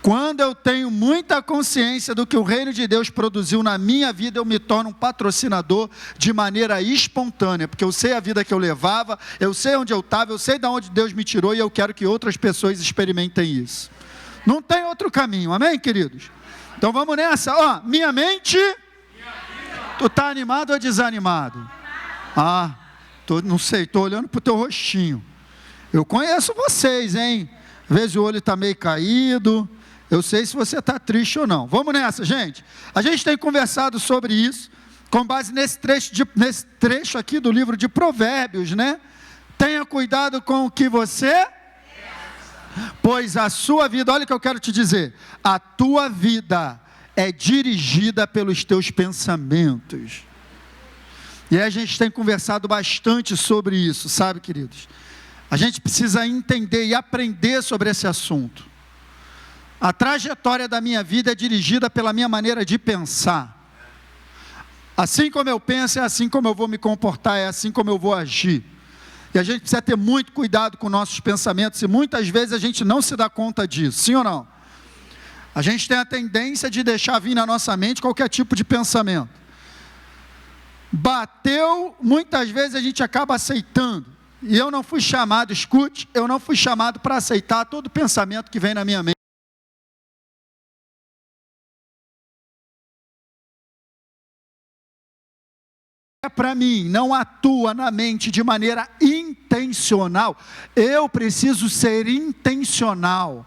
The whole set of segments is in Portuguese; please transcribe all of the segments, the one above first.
Quando eu tenho muita consciência do que o reino de Deus produziu na minha vida, eu me torno um patrocinador de maneira espontânea, porque eu sei a vida que eu levava, eu sei onde eu estava, eu sei de onde Deus me tirou, e eu quero que outras pessoas experimentem isso. Não tem outro caminho, amém, queridos? Então vamos nessa, ó, minha mente, tu está animado ou desanimado? Não sei, estou olhando para o teu rostinho. Eu conheço vocês, hein? Às vezes o olho está meio caído. Eu sei se você está triste ou não. Vamos nessa, gente. A gente tem conversado sobre isso, com base nesse trecho aqui do livro de Provérbios, né? Tenha cuidado com o que você... Pois a sua vida, olha o que eu quero te dizer. A tua vida é dirigida pelos teus pensamentos. E aí a gente tem conversado bastante sobre isso, sabe, queridos? A gente precisa entender e aprender sobre esse assunto. A trajetória da minha vida é dirigida pela minha maneira de pensar. Assim como eu penso, é assim como eu vou me comportar, é assim como eu vou agir. E a gente precisa ter muito cuidado com nossos pensamentos, e muitas vezes a gente não se dá conta disso, sim ou não? A gente tem a tendência de deixar vir na nossa mente qualquer tipo de pensamento. Bateu, muitas vezes a gente acaba aceitando. E eu não fui chamado, escute, eu não fui chamado para aceitar todo pensamento que vem na minha mente. Para mim, não atua na mente de maneira intencional, eu preciso ser intencional.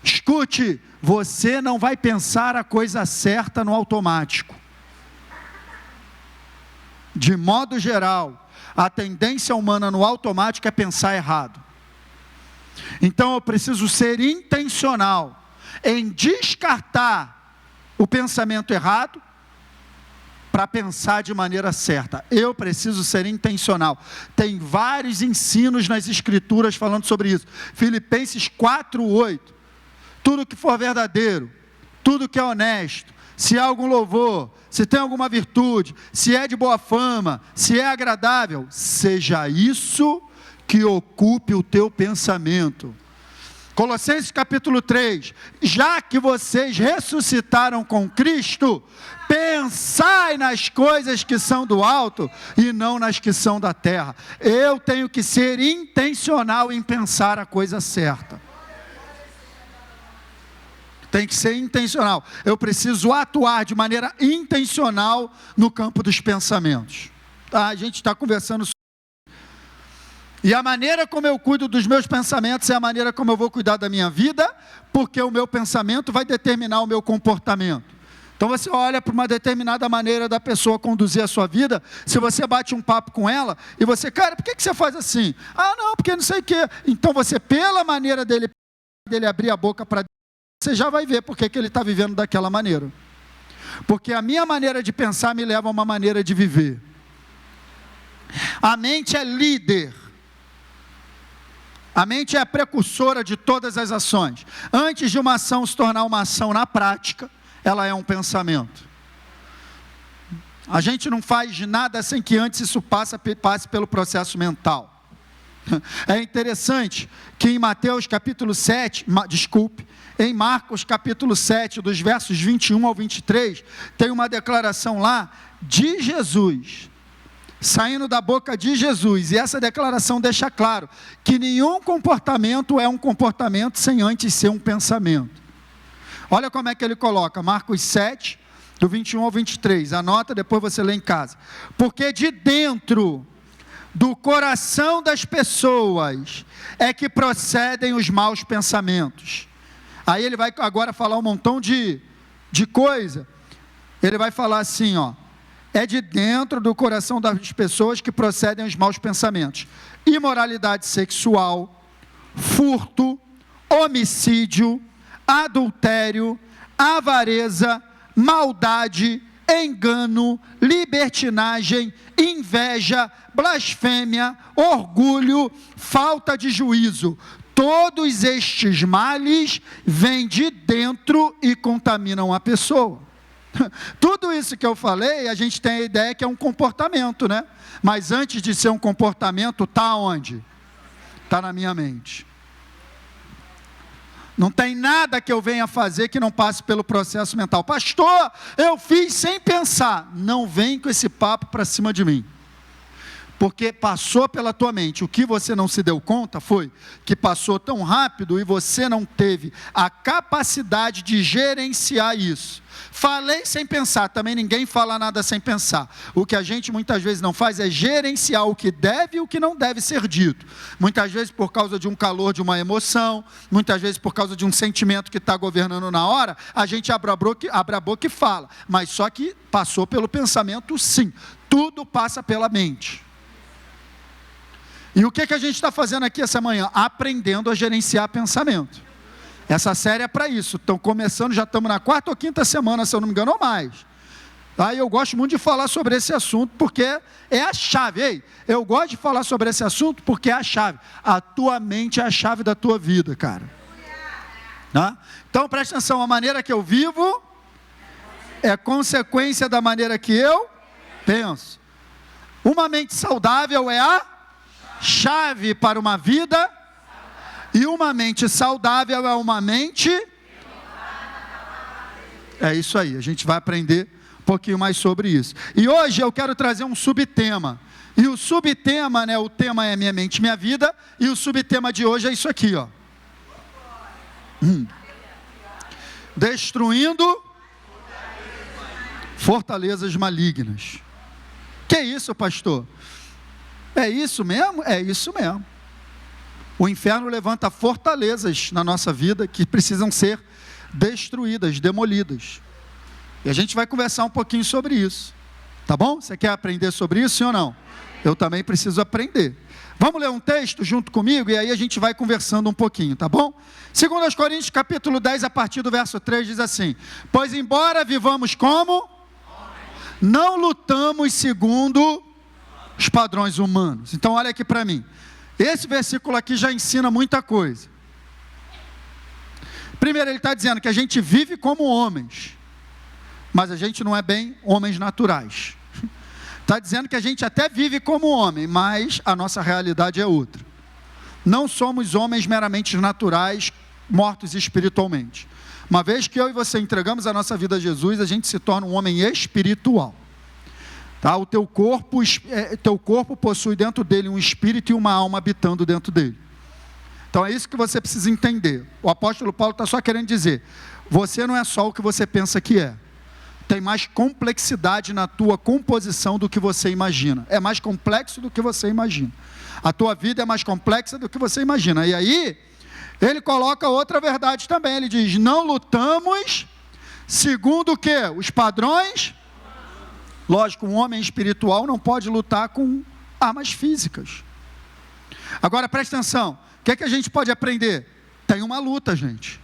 Escute, você não vai pensar a coisa certa no automático. De modo geral, a tendência humana no automático é pensar errado. Então eu preciso ser intencional em descartar o pensamento errado, para pensar de maneira certa. Eu preciso ser intencional. Tem vários ensinos nas escrituras falando sobre isso. Filipenses 4:8. Tudo que for verdadeiro, tudo que é honesto, se há algum louvor, se tem alguma virtude, se é de boa fama, se é agradável, seja isso que ocupe o teu pensamento. Colossenses capítulo 3, já que vocês ressuscitaram com Cristo, pensai nas coisas que são do alto e não nas que são da terra. Eu tenho que ser intencional em pensar a coisa certa. Tem que ser intencional. Eu preciso atuar de maneira intencional no campo dos pensamentos. A gente está conversando sobre... E a maneira como eu cuido dos meus pensamentos é a maneira como eu vou cuidar da minha vida, porque o meu pensamento vai determinar o meu comportamento. Então você olha para uma determinada maneira da pessoa conduzir a sua vida, se você bate um papo com ela, e você, cara, por que você faz assim? Não, porque não sei o quê. Então você, pela maneira dele abrir a boca para... Você já vai ver porque que ele está vivendo daquela maneira. Porque a minha maneira de pensar me leva a uma maneira de viver. A mente é líder. A mente é a precursora de todas as ações. Antes de uma ação se tornar uma ação na prática, ela é um pensamento. A gente não faz nada sem que antes isso passe pelo processo mental. É interessante que em Mateus capítulo 7, em Marcos capítulo 7, dos versos 21 ao 23, tem uma declaração lá de Jesus, saindo da boca de Jesus, e essa declaração deixa claro que nenhum comportamento é um comportamento sem antes ser um pensamento. Olha como é que ele coloca, Marcos 7, do 21 ao 23, anota, depois você lê em casa. Porque de dentro do coração das pessoas é que procedem os maus pensamentos. Aí ele vai agora falar um montão de coisa. Ele vai falar assim, ó. É de dentro do coração das pessoas que procedem os maus pensamentos. Imoralidade sexual, furto, homicídio, adultério, avareza, maldade, engano, libertinagem, inveja, blasfêmia, orgulho, falta de juízo. Todos estes males vêm de dentro e contaminam a pessoa. Tudo isso que eu falei, a gente tem a ideia que é um comportamento, né? Mas antes de ser um comportamento, está onde? Está na minha mente. Não tem nada que eu venha fazer que não passe pelo processo mental. Pastor, eu fiz sem pensar. Não vem com esse papo para cima de mim. Porque passou pela tua mente. O que você não se deu conta foi que passou tão rápido e você não teve a capacidade de gerenciar isso. Falei sem pensar, também ninguém fala nada sem pensar. O que a gente muitas vezes não faz é gerenciar o que deve e o que não deve ser dito. Muitas vezes por causa de um calor, de uma emoção, muitas vezes por causa de um sentimento que está governando na hora, a gente abre a boca e fala. Mas só que passou pelo pensamento, sim. Tudo passa pela mente. E o que a gente está fazendo aqui essa manhã? Aprendendo a gerenciar pensamento. Essa série é para isso. Estão começando, já estamos na 4ª ou 5ª semana, se eu não me engano, ou mais. Aí eu gosto muito de falar sobre esse assunto, porque é a chave. Ei, eu gosto de falar sobre esse assunto, porque é a chave. A tua mente é a chave da tua vida, cara. Tá? Então, presta atenção, a maneira que eu vivo é consequência da maneira que eu penso. Uma mente saudável é a chave para uma vida, e uma mente saudável é uma mente. É isso aí, a gente vai aprender um pouquinho mais sobre isso. E hoje eu quero trazer um subtema. E o subtema, né, o tema é minha mente, minha vida, e o subtema de hoje é isso aqui, ó. Destruindo fortalezas malignas. Que isso, pastor? É isso mesmo? É isso mesmo. O inferno levanta fortalezas na nossa vida que precisam ser destruídas, demolidas. E a gente vai conversar um pouquinho sobre isso. Tá bom? Você quer aprender sobre isso, sim ou não? Eu também preciso aprender. Vamos ler um texto junto comigo e aí a gente vai conversando um pouquinho, tá bom? 2 Coríntios capítulo 10, a partir do verso 3, diz assim: pois embora vivamos como? Não lutamos segundo os padrões humanos. Então olha aqui para mim. Esse versículo aqui já ensina muita coisa. Primeiro, ele está dizendo que a gente vive como homens, mas a gente não é bem homens naturais. Está dizendo que a gente até vive como homem, mas a nossa realidade é outra. Não somos homens meramente naturais, mortos espiritualmente. Uma vez que eu e você entregamos a nossa vida a Jesus, a gente se torna um homem espiritual. Tá? O teu corpo possui dentro dele um espírito e uma alma habitando dentro dele. Então é isso que você precisa entender. O apóstolo Paulo está só querendo dizer, você não é só o que você pensa que é. Tem mais complexidade na tua composição do que você imagina. É mais complexo do que você imagina. A tua vida é mais complexa do que você imagina. E aí, ele coloca outra verdade também. Ele diz, não lutamos segundo o quê? Os padrões. Lógico, um homem espiritual não pode lutar com armas físicas. Agora, presta atenção. O que a gente pode aprender? Tem uma luta, gente.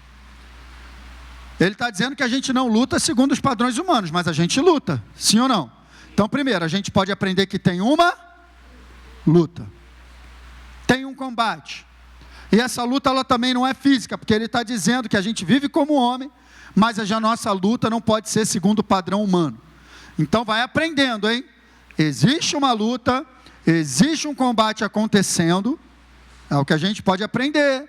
Ele está dizendo que a gente não luta segundo os padrões humanos, mas a gente luta, sim ou não? Então, primeiro, a gente pode aprender que tem uma luta. Tem um combate. E essa luta, ela também não é física, porque ele está dizendo que a gente vive como homem, mas a nossa luta não pode ser segundo o padrão humano. Então, vai aprendendo, hein? Existe uma luta, existe um combate acontecendo, é o que a gente pode aprender.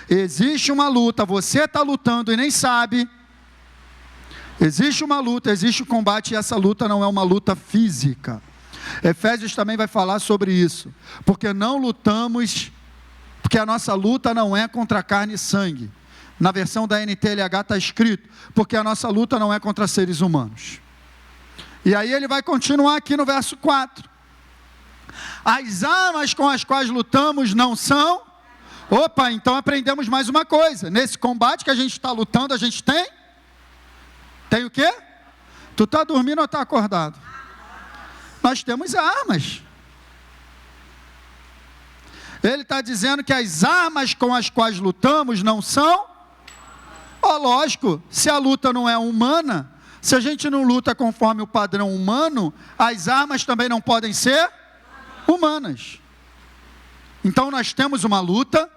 Existe uma luta, você está lutando e nem sabe. Existe uma luta, existe um combate e essa luta não é uma luta física. Efésios também vai falar sobre isso. Porque não lutamos, porque a nossa luta não é contra carne e sangue. Na versão da NTLH está escrito, porque a nossa luta não é contra seres humanos. E aí ele vai continuar aqui no verso 4. As armas com as quais lutamos não são... Opa, então aprendemos mais uma coisa. Nesse combate que a gente está lutando, a gente tem? Tem o quê? Tu está dormindo ou está acordado? Nós temos armas. Ele está dizendo que as armas com as quais lutamos não são? Lógico, se a luta não é humana, se a gente não luta conforme o padrão humano, as armas também não podem ser humanas. Então nós temos uma luta,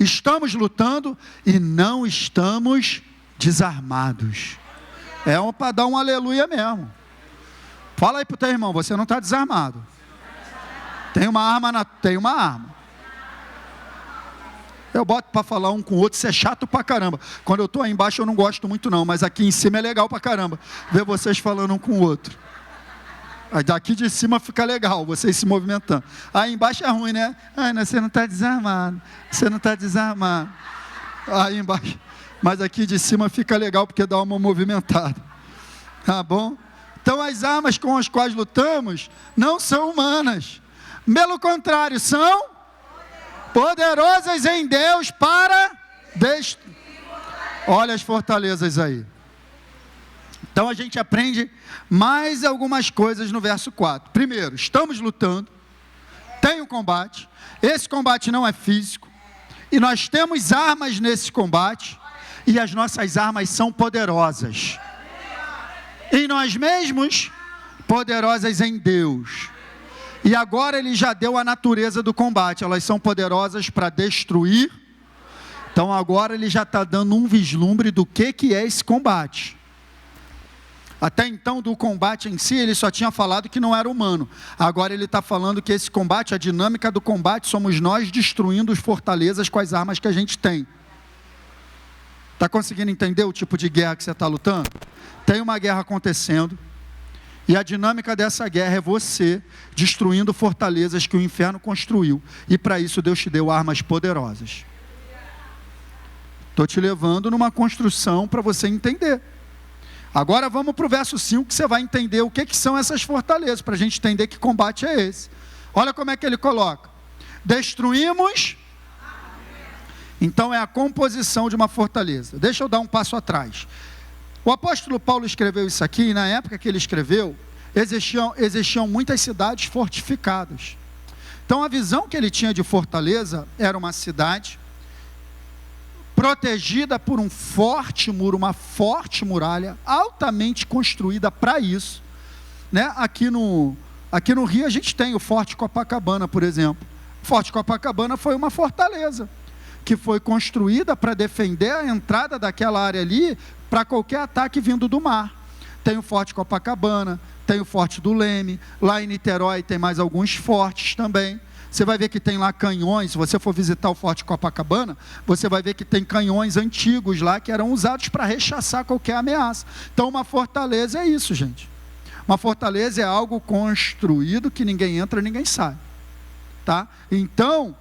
estamos lutando e não estamos desarmados. É para dar um aleluia mesmo. Fala aí para o teu irmão, você não está desarmado. Tem uma arma, tem uma arma. Eu boto para falar um com o outro, isso é chato pra caramba. Quando eu estou aí embaixo eu não gosto muito não, mas aqui em cima é legal pra caramba, ver vocês falando um com o outro. Aí daqui de cima fica legal, vocês se movimentando. Aí embaixo é ruim, né? Ana, você não está desarmado, você não está desarmado. Aí embaixo, mas aqui de cima fica legal porque dá uma movimentada. Tá bom? Então as armas com as quais lutamos não são humanas. Pelo contrário, são poderosas em Deus para destruir. Olha as fortalezas aí. Então a gente aprende mais algumas coisas no verso 4. Primeiro, estamos lutando, tem um combate, esse combate não é físico, e nós temos armas nesse combate, e as nossas armas são poderosas. Em nós mesmos, poderosas em Deus. E agora ele já deu a natureza do combate, elas são poderosas para destruir. Então agora ele já está dando um vislumbre do que é esse combate. Até então do combate em si ele só tinha falado que não era humano. Agora ele está falando que esse combate, a dinâmica do combate, somos nós destruindo as fortalezas com as armas que a gente tem. Está conseguindo entender o tipo de guerra que você está lutando? Tem uma guerra acontecendo. E a dinâmica dessa guerra é você destruindo fortalezas que o inferno construiu. E para isso Deus te deu armas poderosas. Estou te levando numa construção para você entender. Agora vamos para o verso 5 que você vai entender o que são essas fortalezas. Para a gente entender que combate é esse. Olha como é que ele coloca. Destruímos. Então é a composição de uma fortaleza. Deixa eu dar um passo atrás. O apóstolo Paulo escreveu isso aqui, e na época que ele escreveu, existiam muitas cidades fortificadas. Então a visão que ele tinha de fortaleza era uma cidade protegida por um forte muro, uma forte muralha, altamente construída para isso. Né? Aqui no Rio a gente tem o Forte Copacabana, por exemplo. O Forte Copacabana foi uma fortaleza, que foi construída para defender a entrada daquela área ali, para qualquer ataque vindo do mar. Tem o Forte Copacabana, tem o Forte do Leme, lá em Niterói tem mais alguns fortes também. Você vai ver que tem lá canhões, se você for visitar o Forte Copacabana, você vai ver que tem canhões antigos lá, que eram usados para rechaçar qualquer ameaça. Então uma fortaleza é isso, gente. Uma fortaleza é algo construído que ninguém entra, ninguém sai. Tá? Então,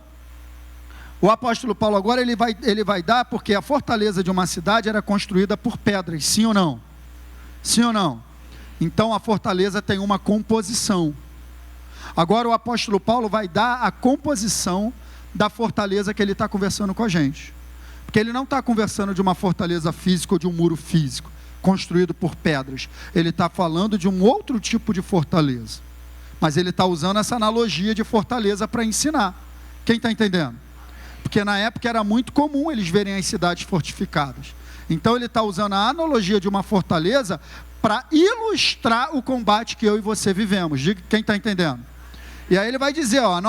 o apóstolo Paulo agora ele vai dar, porque a fortaleza de uma cidade era construída por pedras, sim ou não? Sim ou não? Então a fortaleza tem uma composição. Agora o apóstolo Paulo vai dar a composição da fortaleza que ele está conversando com a gente. Porque ele não está conversando de uma fortaleza física ou de um muro físico, construído por pedras. Ele está falando de um outro tipo de fortaleza. Mas ele está usando essa analogia de fortaleza para ensinar. Quem está entendendo? Porque na época era muito comum eles verem as cidades fortificadas. Então ele está usando a analogia de uma fortaleza para ilustrar o combate que eu e você vivemos. Diga, quem está entendendo? E aí ele vai dizer, ó,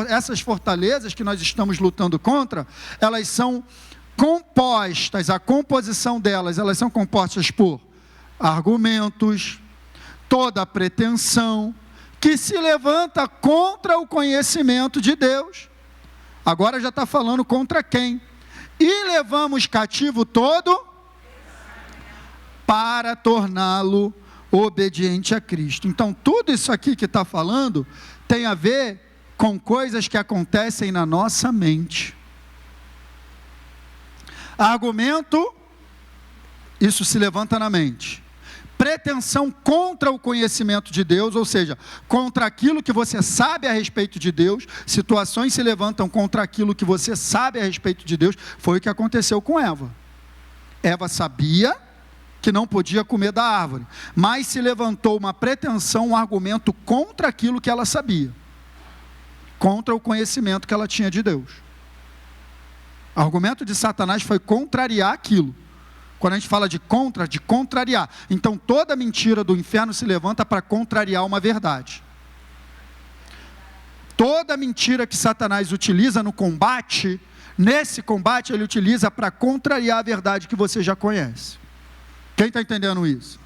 essas fortalezas que nós estamos lutando contra, elas são compostas, a composição delas, elas são compostas por argumentos, toda pretensão, que se levanta contra o conhecimento de Deus. Agora já está falando contra quem? E levamos cativo todo para torná-lo obediente a Cristo. Então tudo isso aqui que está falando tem a ver com coisas que acontecem na nossa mente. Argumento, isso se levanta na mente. Pretensão contra o conhecimento de Deus, ou seja, contra aquilo que você sabe a respeito de Deus. Situações se levantam contra aquilo que você sabe a respeito de Deus. Foi o que aconteceu com Eva. Eva sabia que não podia comer da árvore, mas se levantou uma pretensão, um argumento contra aquilo que ela sabia, contra o conhecimento que ela tinha de Deus. O argumento de Satanás foi contrariar aquilo. Quando a gente fala de contrariar. Então toda mentira do inferno se levanta para contrariar uma verdade. Toda mentira que Satanás utiliza no combate, nesse combate ele utiliza para contrariar a verdade que você já conhece. Quem está entendendo isso?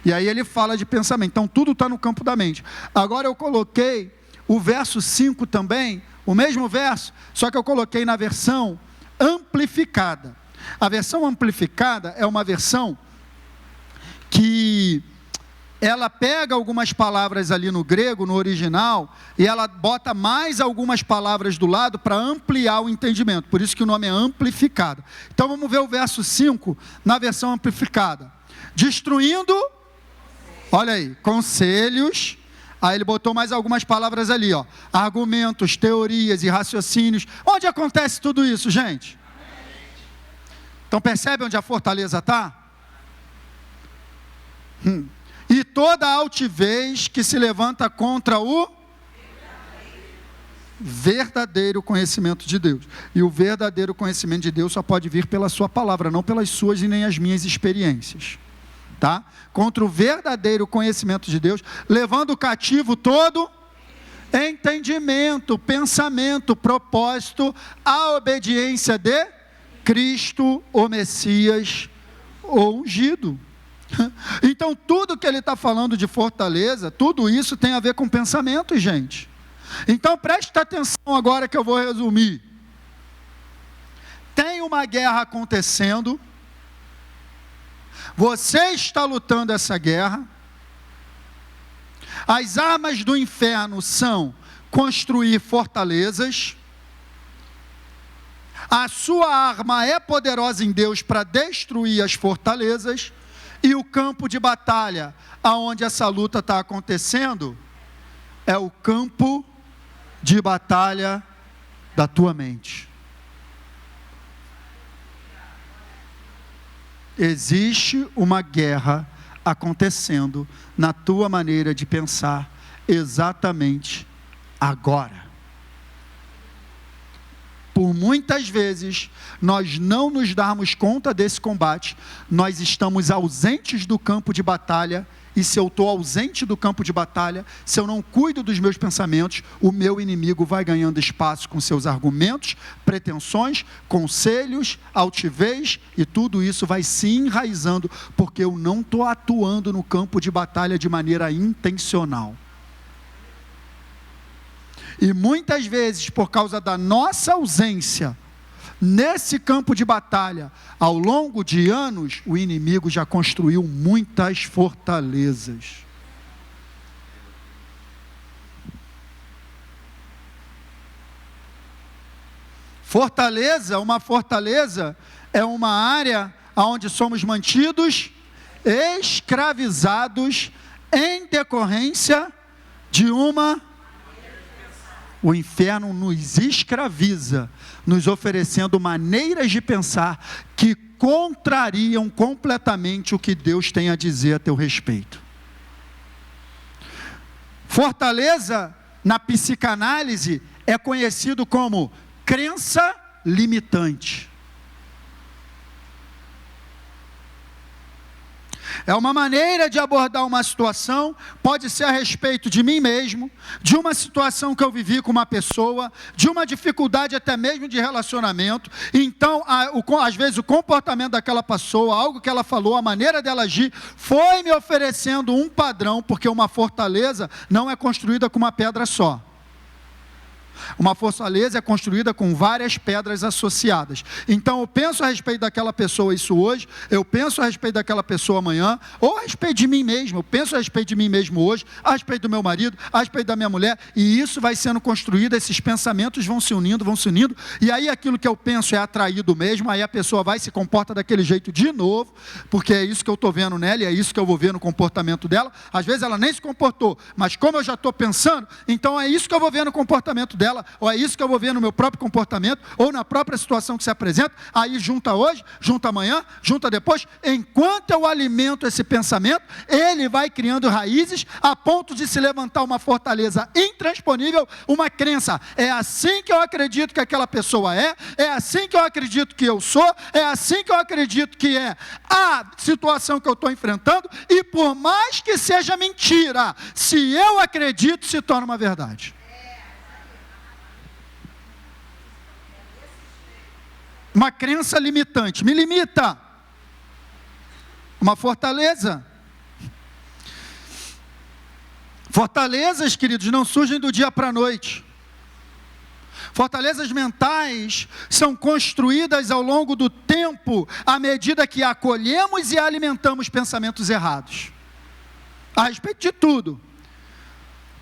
E aí ele fala de pensamento. Então tudo está no campo da mente. Agora eu coloquei o verso 5 também, o mesmo verso, só que eu coloquei na versão amplificada. A versão amplificada é uma versão que ela pega algumas palavras ali no grego, no original, e ela bota mais algumas palavras do lado para ampliar o entendimento. Por isso que o nome é amplificada. Então vamos ver o verso 5 na versão amplificada. Destruindo, olha aí, conselhos. Aí ele botou mais algumas palavras ali, ó. Argumentos, teorias e raciocínios. Onde acontece tudo isso, gente? Então percebe onde a fortaleza está? E toda altivez que se levanta contra o verdadeiro conhecimento de Deus. E o verdadeiro conhecimento de Deus só pode vir pela sua palavra, não pelas suas e nem as minhas experiências. Tá? Contra o verdadeiro conhecimento de Deus, levando cativo todo entendimento, pensamento, propósito, à obediência de Cristo, o Messias, o ungido. Então tudo que ele está falando de fortaleza, tudo isso tem a ver com pensamento, gente. Então preste atenção agora que eu vou resumir. Tem uma guerra acontecendo, você está lutando essa guerra, as armas do inferno são construir fortalezas, a sua arma é poderosa em Deus para destruir as fortalezas, e o campo de batalha, aonde essa luta está acontecendo, é o campo de batalha da tua mente. Existe uma guerra acontecendo na tua maneira de pensar exatamente agora. Por muitas vezes, nós não nos darmos conta desse combate, nós estamos ausentes do campo de batalha, e se eu estou ausente do campo de batalha, se eu não cuido dos meus pensamentos, o meu inimigo vai ganhando espaço com seus argumentos, pretensões, conselhos, altivez, e tudo isso vai se enraizando, porque eu não estou atuando no campo de batalha de maneira intencional. E muitas vezes, por causa da nossa ausência nesse campo de batalha, ao longo de anos, o inimigo já construiu muitas fortalezas. Uma fortaleza é uma área onde somos mantidos escravizados em decorrência de uma... O inferno nos escraviza, nos oferecendo maneiras de pensar que contrariam completamente o que Deus tem a dizer a teu respeito. Fortaleza, na psicanálise, é conhecido como crença limitante. É uma maneira de abordar uma situação, pode ser a respeito de mim mesmo, de uma situação que eu vivi com uma pessoa, de uma dificuldade até mesmo de relacionamento. Então, às vezes o comportamento daquela pessoa, algo que ela falou, a maneira dela agir, foi me oferecendo um padrão, porque uma fortaleza não é construída com uma pedra só. Uma fortaleza é construída com várias pedras associadas. Então eu penso a respeito daquela pessoa isso hoje, eu penso a respeito daquela pessoa amanhã, ou a respeito de mim mesmo, eu penso a respeito de mim mesmo hoje, a respeito do meu marido, a respeito da minha mulher, e isso vai sendo construído, esses pensamentos vão se unindo, e aí aquilo que eu penso é atraído mesmo, aí a pessoa vai e se comporta daquele jeito de novo, porque é isso que eu estou vendo nela, e é isso que eu vou ver no comportamento dela. Às vezes ela nem se comportou, mas como eu já estou pensando, então é isso que eu vou ver no comportamento dela, ou é isso que eu vou ver no meu próprio comportamento, ou na própria situação que se apresenta. Aí junta hoje, junta amanhã, junta depois. Enquanto eu alimento esse pensamento, ele vai criando raízes a ponto de se levantar uma fortaleza intransponível, uma crença. É assim que eu acredito que aquela pessoa é assim que eu acredito que eu sou, é assim que eu acredito que é a situação que eu estou enfrentando, e por mais que seja mentira, se eu acredito, se torna uma verdade. Uma crença limitante, me limita. Uma fortaleza. Fortalezas, queridos, não surgem do dia para a noite. Fortalezas mentais são construídas ao longo do tempo, à medida que acolhemos e alimentamos pensamentos errados, a respeito de tudo.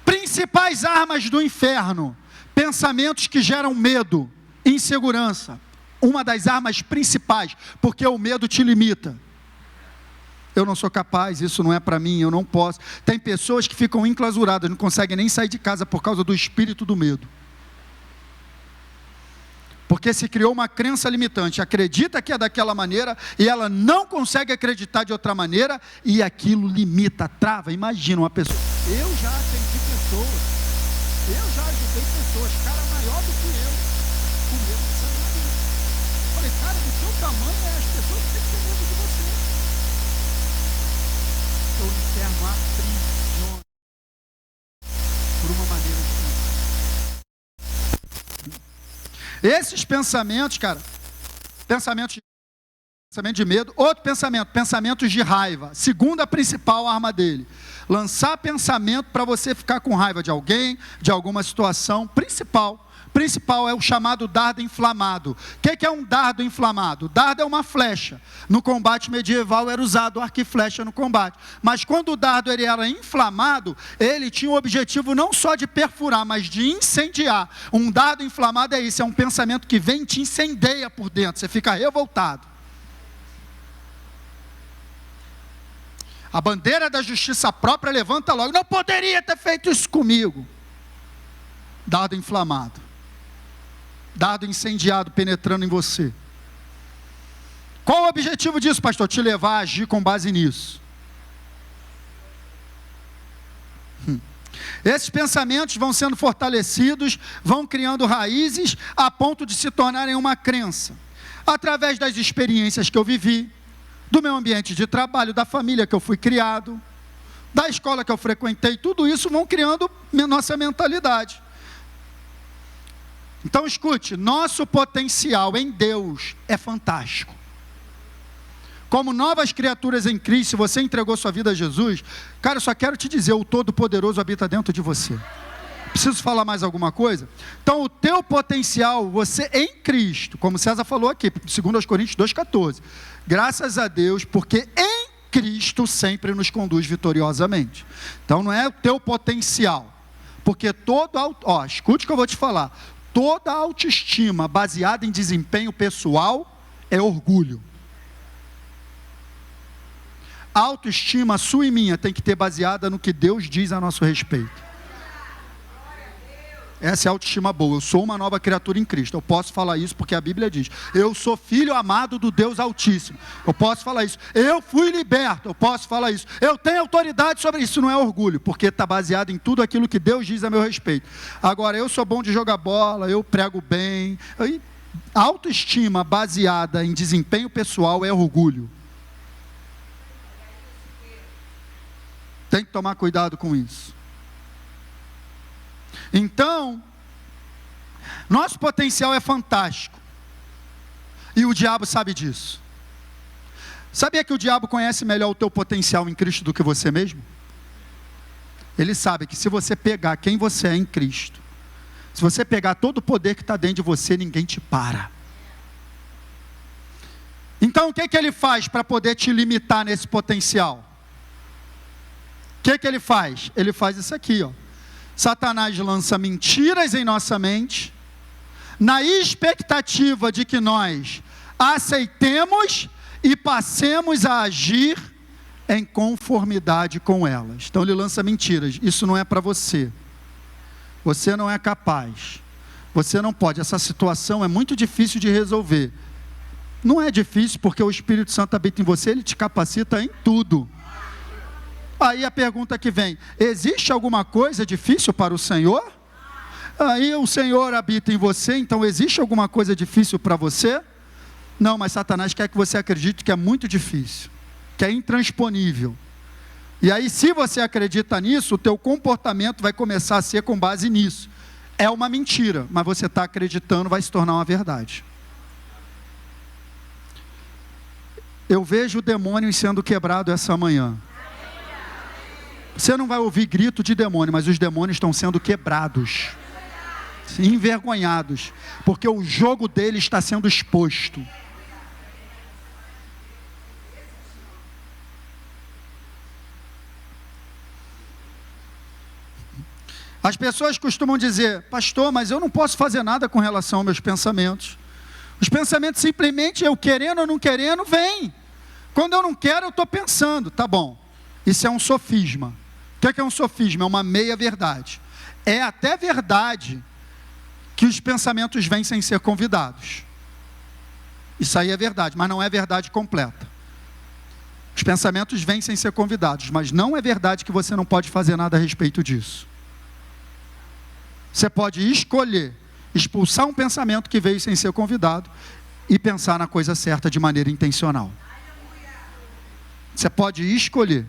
Principais armas do inferno: pensamentos que geram medo, insegurança. Uma das armas principais, porque o medo te limita. Eu não sou capaz, isso não é para mim, eu não posso. Tem pessoas que ficam enclausuradas, não conseguem nem sair de casa por causa do espírito do medo. Porque se criou uma crença limitante, acredita que é daquela maneira, e ela não consegue acreditar de outra maneira, e aquilo limita, trava. Imagina uma pessoa. Eu já atendi pessoas, eu já ajudei pessoas, cara maior do que eu, com medo de sair na vida. Falei, cara, do seu tamanho é as pessoas que têm que ter medo de você. O inferno aprisiona por uma maneira diferente. Esses pensamentos, cara, pensamento de medo. Outro pensamento, pensamentos de raiva. Segunda principal arma dele: lançar pensamento para você ficar com raiva de alguém, de alguma situação. Principal é o chamado dardo inflamado. O que é um dardo inflamado? Dardo é uma flecha. No combate medieval era usado arco e flecha no combate. Mas quando o dardo ele era inflamado, ele tinha o objetivo não só de perfurar, mas de incendiar. Um dardo inflamado é isso, é um pensamento que vem e te incendeia por dentro. Você fica revoltado. A bandeira da justiça própria levanta logo. Não poderia ter feito isso comigo. Dardo inflamado. Dardo incendiado penetrando em você. Qual o objetivo disso, pastor? Te levar a agir com base nisso. Esses pensamentos vão sendo fortalecidos, vão criando raízes a ponto de se tornarem uma crença. Através das experiências que eu vivi, do meu ambiente de trabalho, da família que eu fui criado, da escola que eu frequentei, tudo isso vão criando nossa mentalidade. Então escute, nosso potencial em Deus é fantástico. Como novas criaturas em Cristo, se você entregou sua vida a Jesus, cara, eu só quero te dizer, o Todo-Poderoso habita dentro de você. Preciso falar mais alguma coisa? Então o teu potencial, você em Cristo, como César falou aqui, 2 Coríntios 2,14, graças a Deus, porque em Cristo sempre nos conduz vitoriosamente. Então não é o teu potencial, porque escute o que eu vou te falar, toda autoestima baseada em desempenho pessoal é orgulho. A autoestima sua e minha tem que ter baseada no que Deus diz a nosso respeito. Essa é a autoestima boa. Eu sou uma nova criatura em Cristo. Eu posso falar isso porque a Bíblia diz. Eu sou filho amado do Deus Altíssimo. Eu posso falar isso. Eu fui liberto. Eu posso falar isso. Eu tenho autoridade sobre isso. Não é orgulho, porque está baseado em tudo aquilo que Deus diz a meu respeito. Agora, eu sou bom de jogar bola, eu prego bem. Autoestima baseada em desempenho pessoal é orgulho. Tem que tomar cuidado com isso. Então, nosso potencial é fantástico. E o diabo sabe disso. Sabia que o diabo conhece melhor o teu potencial em Cristo do que você mesmo? Ele sabe que se você pegar quem você é em Cristo, se você pegar todo o poder que está dentro de você, ninguém te para. Então o que ele faz para poder te limitar nesse potencial? O que ele faz? Ele faz isso aqui, ó. Satanás lança mentiras em nossa mente, na expectativa de que nós aceitemos e passemos a agir em conformidade com elas. Então ele lança mentiras. Isso não é para você. Você não é capaz. Você não pode. Essa situação é muito difícil de resolver. Não é difícil porque o Espírito Santo habita em você, ele te capacita em tudo. Aí a pergunta que vem: existe alguma coisa difícil para o Senhor? Aí o Senhor habita em você, então existe alguma coisa difícil para você? Não, mas Satanás quer que você acredite que é muito difícil, que é intransponível. E aí, se você acredita nisso, o teu comportamento vai começar a ser com base nisso. É uma mentira, mas você está acreditando, vai se tornar uma verdade. Eu vejo demônios sendo quebrados essa manhã. Você não vai ouvir grito de demônio, mas os demônios estão sendo quebrados. envergonhados, porque o jogo dele está sendo exposto. As pessoas costumam dizer: pastor, mas eu não posso fazer nada com relação aos meus pensamentos. Os pensamentos simplesmente, eu querendo ou não querendo, vêm. Quando eu não quero, eu estou pensando. Tá bom, isso é um sofisma. O que é um sofisma? É uma meia-verdade. É até verdade que os pensamentos vêm sem ser convidados. Isso aí é verdade, mas não é verdade completa. Os pensamentos vêm sem ser convidados, mas não é verdade que você não pode fazer nada a respeito disso. Você pode escolher expulsar um pensamento que veio sem ser convidado e pensar na coisa certa de maneira intencional. Você pode escolher.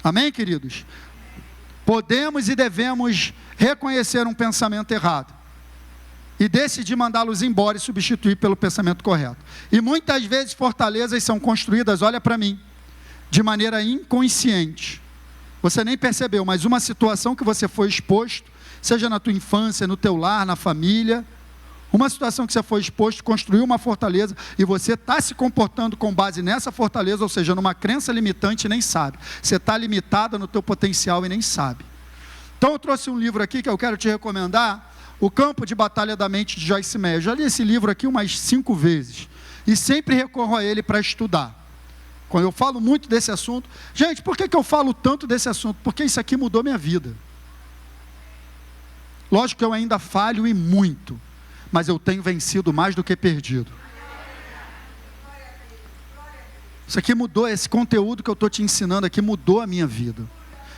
Amém, queridos? Podemos e devemos reconhecer um pensamento errado e decidir mandá-los embora e substituir pelo pensamento correto. E muitas vezes fortalezas são construídas, olha para mim, de maneira inconsciente. Você nem percebeu, mas uma situação que você foi exposto, seja na tua infância, no teu lar, na família, uma situação que você foi exposto, construiu uma fortaleza, e você está se comportando com base nessa fortaleza, ou seja, numa crença limitante e nem sabe. Você está limitada no teu potencial e nem sabe. Então eu trouxe um livro aqui que eu quero te recomendar, O Campo de Batalha da Mente, de Joyce Meyer. Eu já li esse livro aqui umas 5 vezes, e sempre recorro a ele para estudar. Quando eu falo muito desse assunto, gente, por que eu falo tanto desse assunto? Porque isso aqui mudou minha vida. Lógico que eu ainda falho e muito, mas eu tenho vencido mais do que perdido. Isso aqui mudou, esse conteúdo que eu estou te ensinando aqui mudou a minha vida.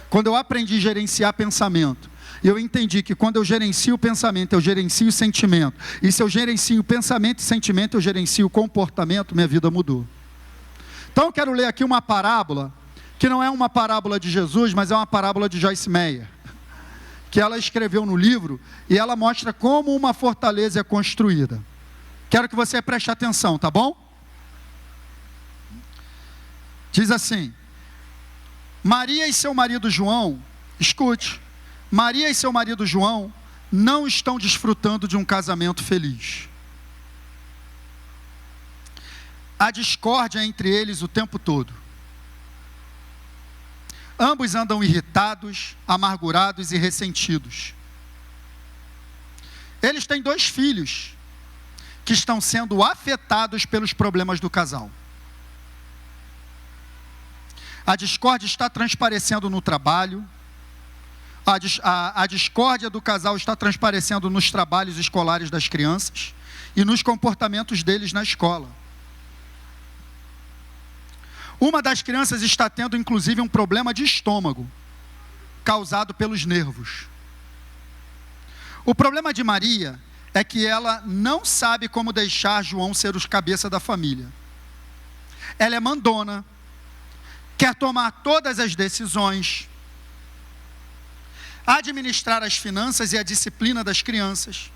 Quando eu aprendi a gerenciar pensamento, eu entendi que quando eu gerencio o pensamento, eu gerencio o sentimento. E se eu gerencio o pensamento e sentimento, eu gerencio o comportamento, minha vida mudou. Então eu quero ler aqui uma parábola, que não é uma parábola de Jesus, mas é uma parábola de Joyce Meyer, que ela escreveu no livro, e ela mostra como uma fortaleza é construída. Quero que você preste atenção, tá bom? Diz assim: Maria e seu marido João, escute, Maria e seu marido João não estão desfrutando de um casamento feliz. Há discórdia entre eles o tempo todo. Ambos andam irritados, amargurados e ressentidos. Eles têm 2 filhos que estão sendo afetados pelos problemas do casal. A discórdia está transparecendo no trabalho. A discórdia do casal está transparecendo nos trabalhos escolares das crianças e nos comportamentos deles na escola. Uma das crianças está tendo, inclusive, um problema de estômago, causado pelos nervos. O problema de Maria é que ela não sabe como deixar João ser o cabeça da família. Ela é mandona, quer tomar todas as decisões, administrar as finanças e a disciplina das crianças.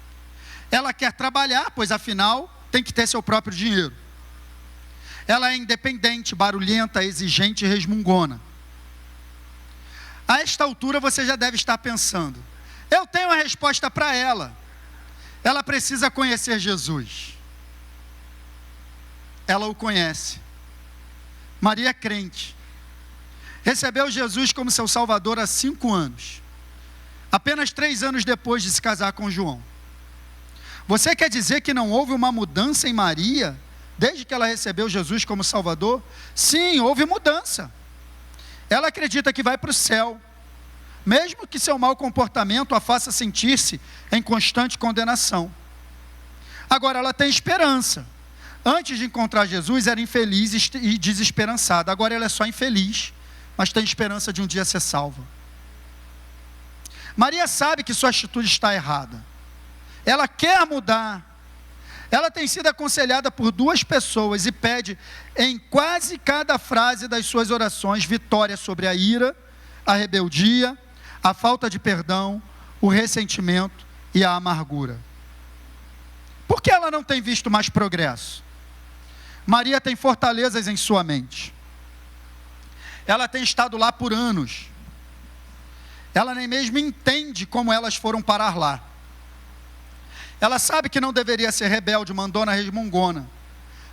Ela quer trabalhar, pois afinal tem que ter seu próprio dinheiro. Ela é independente, barulhenta, exigente e resmungona. A esta altura você já deve estar pensando: eu tenho a resposta para ela. Ela precisa conhecer Jesus. Ela o conhece. Maria é crente. Recebeu Jesus como seu Salvador há 5 anos. Apenas 3 anos depois de se casar com João. Você quer dizer que não houve uma mudança em Maria desde que ela recebeu Jesus como Salvador? Sim, houve mudança. Ela acredita que vai para o céu, mesmo que seu mau comportamento a faça sentir-se em constante condenação. Agora ela tem esperança. Antes de encontrar Jesus era infeliz e desesperançada. Agora ela é só infeliz, mas tem esperança de um dia ser salva. Maria sabe que sua atitude está errada. Ela quer mudar. Ela tem sido aconselhada por 2 pessoas e pede em quase cada frase das suas orações vitória sobre a ira, a rebeldia, a falta de perdão, o ressentimento e a amargura. Por que ela não tem visto mais progresso? Maria tem fortalezas em sua mente. Ela tem estado lá por anos. Ela nem mesmo entende como elas foram parar lá. Ela sabe que não deveria ser rebelde, mandona, resmungona,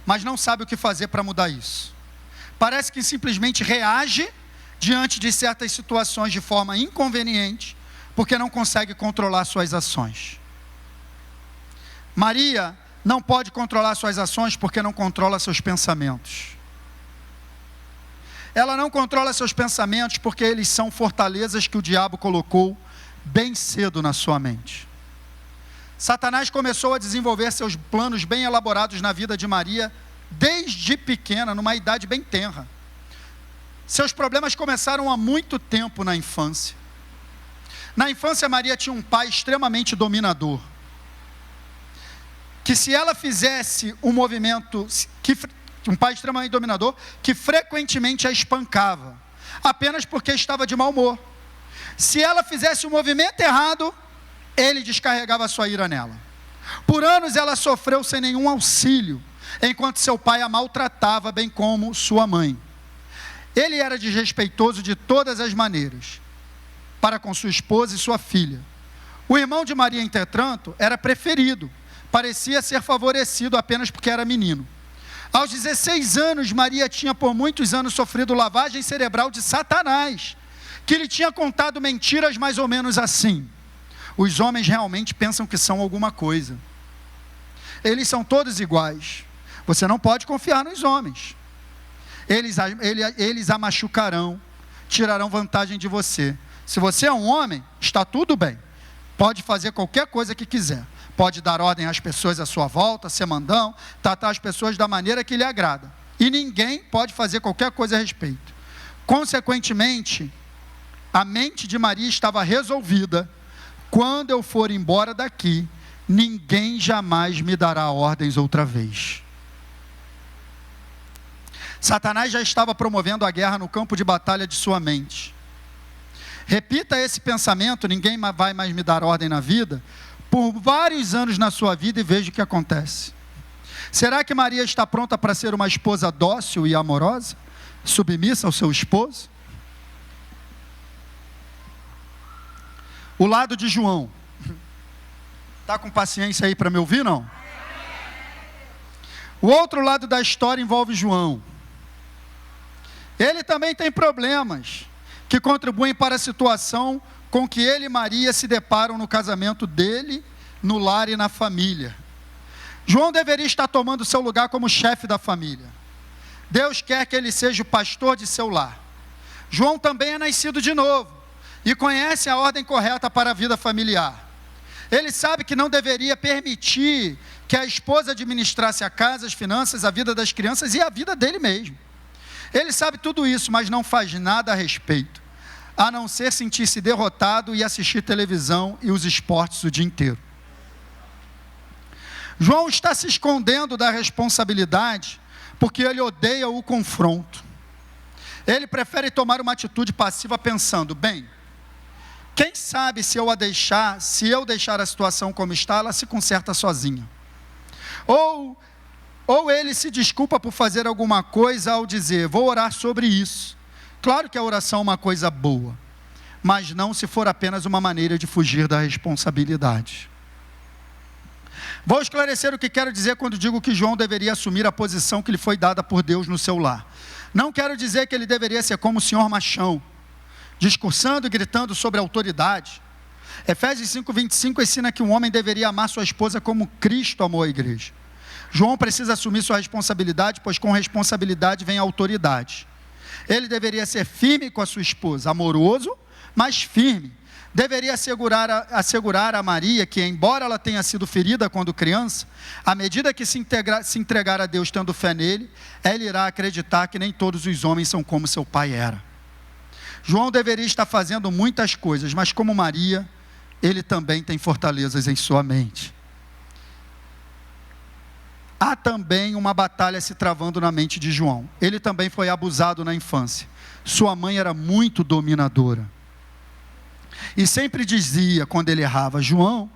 mas não sabe o que fazer para mudar isso. Parece que simplesmente reage diante de certas situações de forma inconveniente, porque não consegue controlar suas ações. Maria não pode controlar suas ações porque não controla seus pensamentos. Ela não controla seus pensamentos porque eles são fortalezas que o diabo colocou bem cedo na sua mente. Satanás começou a desenvolver seus planos bem elaborados na vida de Maria desde pequena, numa idade bem tenra. Seus problemas começaram há muito tempo na infância. Na infância, Maria tinha um pai extremamente dominador, que se ela fizesse um movimento, um pai extremamente dominador, que frequentemente a espancava, apenas porque estava de mau humor. Se ela fizesse um movimento errado, ele descarregava sua ira nela. Por anos ela sofreu sem nenhum auxílio, enquanto seu pai a maltratava, bem como sua mãe. Ele era desrespeitoso de todas as maneiras, para com sua esposa e sua filha. O irmão de Maria, entretanto, era preferido, parecia ser favorecido apenas porque era menino. Aos 16 anos, Maria tinha por muitos anos sofrido lavagem cerebral de Satanás, que lhe tinha contado mentiras mais ou menos assim: os homens realmente pensam que são alguma coisa. Eles são todos iguais. Você não pode confiar nos homens. Eles a machucarão, tirarão vantagem de você. Se você é um homem, está tudo bem. Pode fazer qualquer coisa que quiser. Pode dar ordem às pessoas à sua volta, ser mandão, tratar as pessoas da maneira que lhe agrada. E ninguém pode fazer qualquer coisa a respeito. Consequentemente, a mente de Maria estava resolvida: quando eu for embora daqui, ninguém jamais me dará ordens outra vez. Satanás já estava promovendo a guerra no campo de batalha de sua mente. Repita esse pensamento: ninguém vai mais me dar ordem na vida, por vários anos na sua vida, e veja o que acontece. Será que Maria está pronta para ser uma esposa dócil e amorosa, submissa ao seu esposo? O lado de João. Está com paciência aí para me ouvir, não? O outro lado da história envolve João. Ele também tem problemas que contribuem para a situação com que ele e Maria se deparam no casamento dele, no lar e na família. João deveria estar tomando seu lugar como chefe da família. Deus quer que ele seja o pastor de seu lar. João também é nascido de novo e conhece a ordem correta para a vida familiar. Ele sabe que não deveria permitir que a esposa administrasse a casa, as finanças, a vida das crianças e a vida dele mesmo. Ele sabe tudo isso, mas não faz nada a respeito, a não ser sentir-se derrotado e assistir televisão e os esportes o dia inteiro. João está se escondendo da responsabilidade porque ele odeia o confronto. Ele prefere tomar uma atitude passiva pensando: bem, quem sabe se eu deixar a situação como está, ela se conserta sozinha. Ou ele se desculpa por fazer alguma coisa ao dizer: vou orar sobre isso. Claro que a oração é uma coisa boa, mas não se for apenas uma maneira de fugir da responsabilidade. Vou esclarecer o que quero dizer quando digo que João deveria assumir a posição que lhe foi dada por Deus no seu lar. Não quero dizer que ele deveria ser como o senhor machão, discursando e gritando sobre a autoridade. Efésios 5:25 ensina que um homem deveria amar sua esposa como Cristo amou a igreja. João precisa assumir sua responsabilidade, pois com responsabilidade vem a autoridade. Ele deveria ser firme com a sua esposa, amoroso, mas firme. Deveria assegurar a Maria que, embora ela tenha sido ferida quando criança, à medida que se entregar a Deus tendo fé nele, ela irá acreditar que nem todos os homens são como seu pai era. João deveria estar fazendo muitas coisas, mas como Maria, ele também tem fortalezas em sua mente. Há também uma batalha se travando na mente de João. Ele também foi abusado na infância. Sua mãe era muito dominadora. E sempre dizia, quando ele errava: João,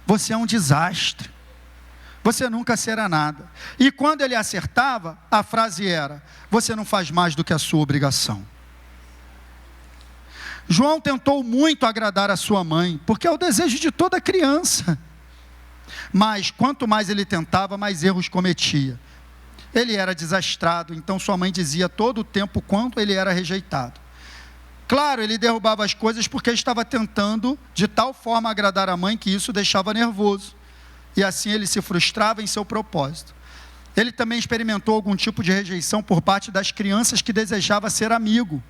você é um desastre. Você nunca será nada. E quando ele acertava, a frase era: você não faz mais do que a sua obrigação. João tentou muito agradar a sua mãe, porque é o desejo de toda criança. Mas quanto mais ele tentava, mais erros cometia. Ele era desastrado, então sua mãe dizia todo o tempo quanto ele era rejeitado. Claro, ele derrubava as coisas porque estava tentando de tal forma agradar a mãe que isso deixava nervoso. E assim ele se frustrava em seu propósito. Ele também experimentou algum tipo de rejeição por parte das crianças que desejava ser amigo.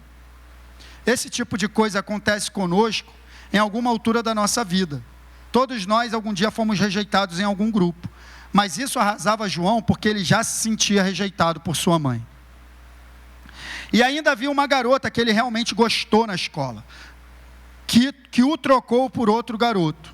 Esse tipo de coisa acontece conosco em alguma altura da nossa vida. Todos nós algum dia fomos rejeitados em algum grupo. Mas isso arrasava João porque ele já se sentia rejeitado por sua mãe. E ainda havia uma garota que ele realmente gostou na escola, que o trocou por outro garoto.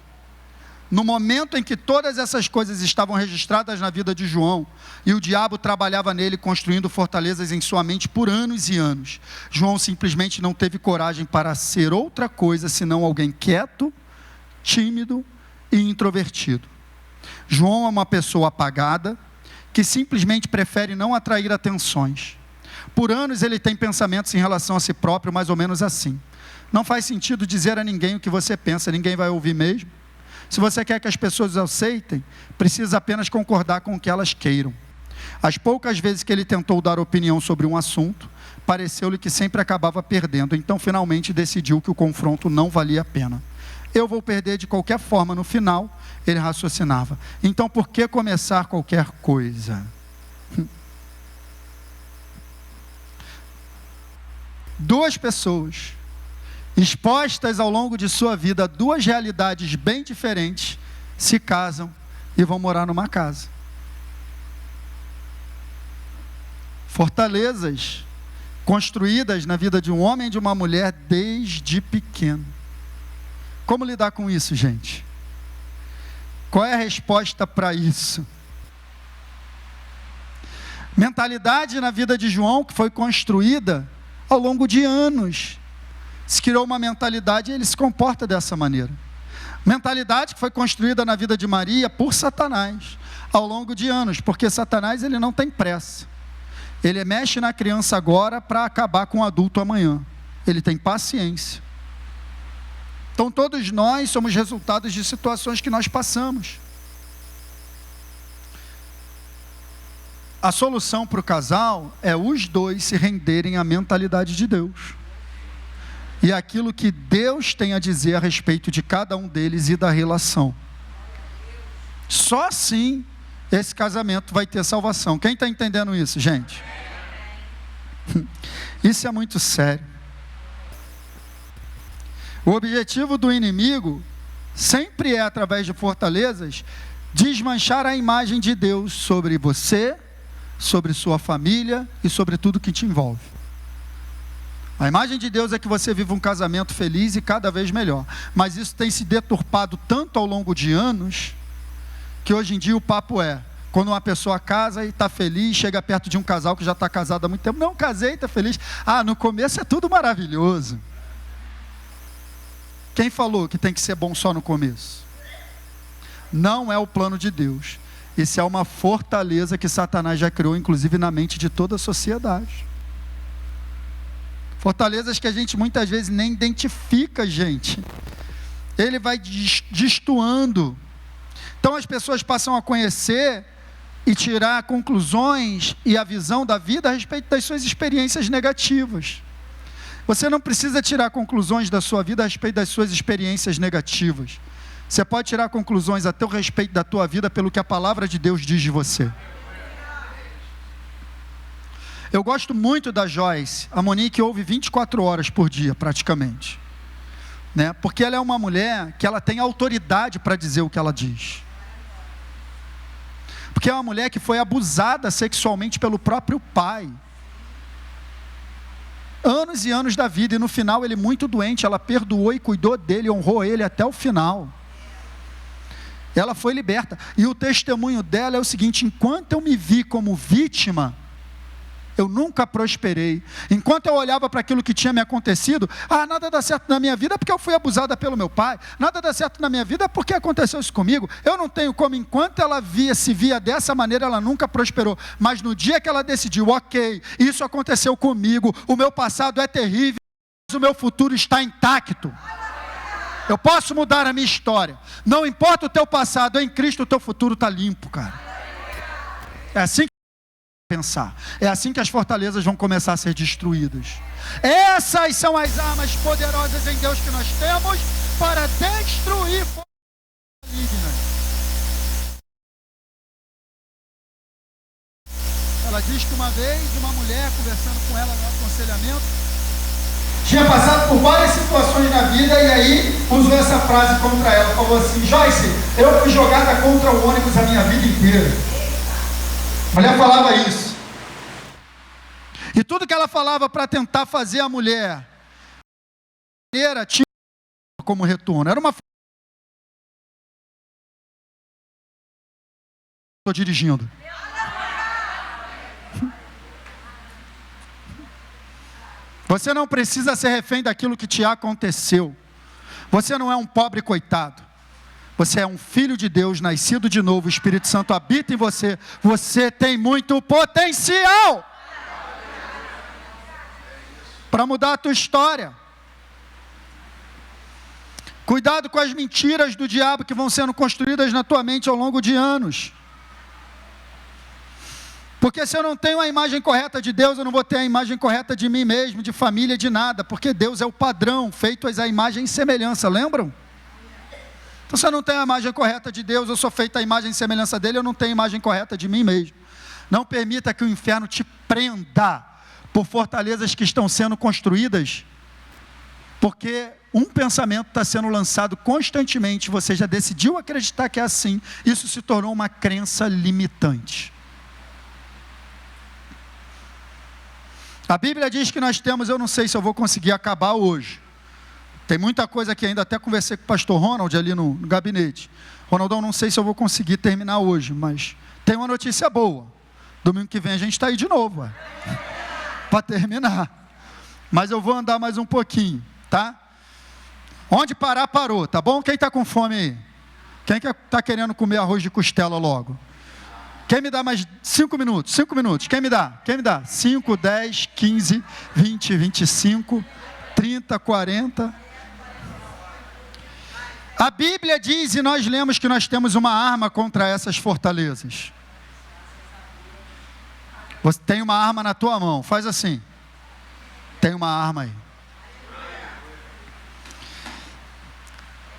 No momento em que todas essas coisas estavam registradas na vida de João, e o diabo trabalhava nele, construindo fortalezas em sua mente por anos e anos, João simplesmente não teve coragem para ser outra coisa senão alguém quieto, tímido e introvertido. João é uma pessoa apagada, que simplesmente prefere não atrair atenções. Por anos ele tem pensamentos em relação a si próprio, mais ou menos assim: não faz sentido dizer a ninguém o que você pensa, ninguém vai ouvir mesmo. Se você quer que as pessoas aceitem, precisa apenas concordar com o que elas queiram. As poucas vezes que ele tentou dar opinião sobre um assunto, pareceu-lhe que sempre acabava perdendo, então finalmente decidiu que o confronto não valia a pena. Eu vou perder de qualquer forma no final, ele raciocinava. Então por que começar qualquer coisa? Duas pessoas expostas ao longo de sua vida a duas realidades bem diferentes, se casam e vão morar numa casa. Fortalezas construídas na vida de um homem e de uma mulher desde pequeno. Como lidar com isso, gente? Qual é a resposta para isso? Mentalidade na vida de João que foi construída ao longo de anos. Se criou uma mentalidade e ele se comporta dessa maneira. Mentalidade que foi construída na vida de Maria por Satanás, ao longo de anos, porque Satanás ele não tem pressa. Ele mexe na criança agora para acabar com o adulto amanhã. Ele tem paciência. Então todos nós somos resultados de situações que nós passamos. A solução para o casal é os dois se renderem à mentalidade de Deus. E aquilo que Deus tem a dizer a respeito de cada um deles e da relação. Só assim esse casamento vai ter salvação. Quem está entendendo isso, gente? Isso é muito sério. O objetivo do inimigo sempre é, através de fortalezas, desmanchar a imagem de Deus sobre você, sobre sua família e sobre tudo que te envolve. A imagem de Deus é que você viva um casamento feliz e cada vez melhor. Mas isso tem se deturpado tanto ao longo de anos, que hoje em dia o papo é, quando uma pessoa casa e está feliz, chega perto de um casal que já está casado há muito tempo, não, casei, está feliz. Ah, no começo é tudo maravilhoso. Quem falou que tem que ser bom só no começo? Não é o plano de Deus. Isso é uma fortaleza que Satanás já criou, inclusive na mente de toda a sociedade. Fortalezas que a gente muitas vezes nem identifica, gente. Ele vai destoando. Então as pessoas passam a conhecer e tirar conclusões e a visão da vida a respeito das suas experiências negativas. Você não precisa tirar conclusões da sua vida a respeito das suas experiências negativas. Você pode tirar conclusões a teu respeito da tua vida pelo que a palavra de Deus diz de você. Eu gosto muito da Joyce. A Monique ouve 24 horas por dia, praticamente. Né? Porque ela é uma mulher que ela tem autoridade para dizer o que ela diz. Porque é uma mulher que foi abusada sexualmente pelo próprio pai. Anos e anos da vida, e no final ele muito doente, ela perdoou e cuidou dele, honrou ele até o final. Ela foi liberta. E o testemunho dela é o seguinte: enquanto eu me vi como vítima, eu nunca prosperei. Enquanto eu olhava para aquilo que tinha me acontecido, nada dá certo na minha vida porque eu fui abusada pelo meu pai, nada dá certo na minha vida porque aconteceu isso comigo, eu não tenho como. Enquanto ela se via dessa maneira, ela nunca prosperou. Mas no dia que ela decidiu, ok, isso aconteceu comigo, o meu passado é terrível, mas o meu futuro está intacto. Eu posso mudar a minha história. Não importa o teu passado, em Cristo o teu futuro está limpo, cara. É assim que pensar. É assim que as fortalezas vão começar a ser destruídas. Essas são as armas poderosas em Deus que nós temos para destruir fortalezas malignas. Ela diz que uma vez uma mulher, conversando com ela no aconselhamento, tinha passado por várias situações na vida e aí usou essa frase contra ela. Falou assim: Joyce, eu fui jogada contra o ônibus a minha vida inteira. A mulher falava isso. E tudo que ela falava para tentar fazer a mulher tinha como retorno. Era uma... Estou dirigindo. Você não precisa ser refém daquilo que te aconteceu. Você não é um pobre coitado. Você é um filho de Deus, nascido de novo. O Espírito Santo habita em você. Você tem muito potencial para mudar a tua história. Cuidado com as mentiras do diabo que vão sendo construídas na tua mente ao longo de anos. Porque se eu não tenho a imagem correta de Deus, eu não vou ter a imagem correta de mim mesmo, de família, de nada. Porque Deus é o padrão, feitos à imagem e semelhança, lembram? Então se eu não tenho a imagem correta de Deus, eu sou feito à imagem e semelhança dele, eu não tenho a imagem correta de mim mesmo. Não permita que o inferno te prenda por fortalezas que estão sendo construídas, porque um pensamento está sendo lançado constantemente, você já decidiu acreditar que é assim, isso se tornou uma crença limitante. A Bíblia diz que nós temos, eu não sei se eu vou conseguir acabar hoje, tem muita coisa que ainda até conversei com o pastor Ronald ali no gabinete. Ronaldão, não sei se eu vou conseguir terminar hoje, mas tem uma notícia boa, domingo que vem a gente está aí de novo, para terminar, mas eu vou andar mais um pouquinho, tá? Onde parar, parou, tá bom? Quem está com fome aí? Quem que está querendo comer arroz de costela logo? Quem me dá mais 5 minutos? 5 minutos. Quem me dá? Quem me dá? 5, 10, 15, 20, 25, 30, 40. A Bíblia diz, e nós lemos que nós temos uma arma contra essas fortalezas. Você tem uma arma na tua mão. Faz assim. Tem uma arma aí.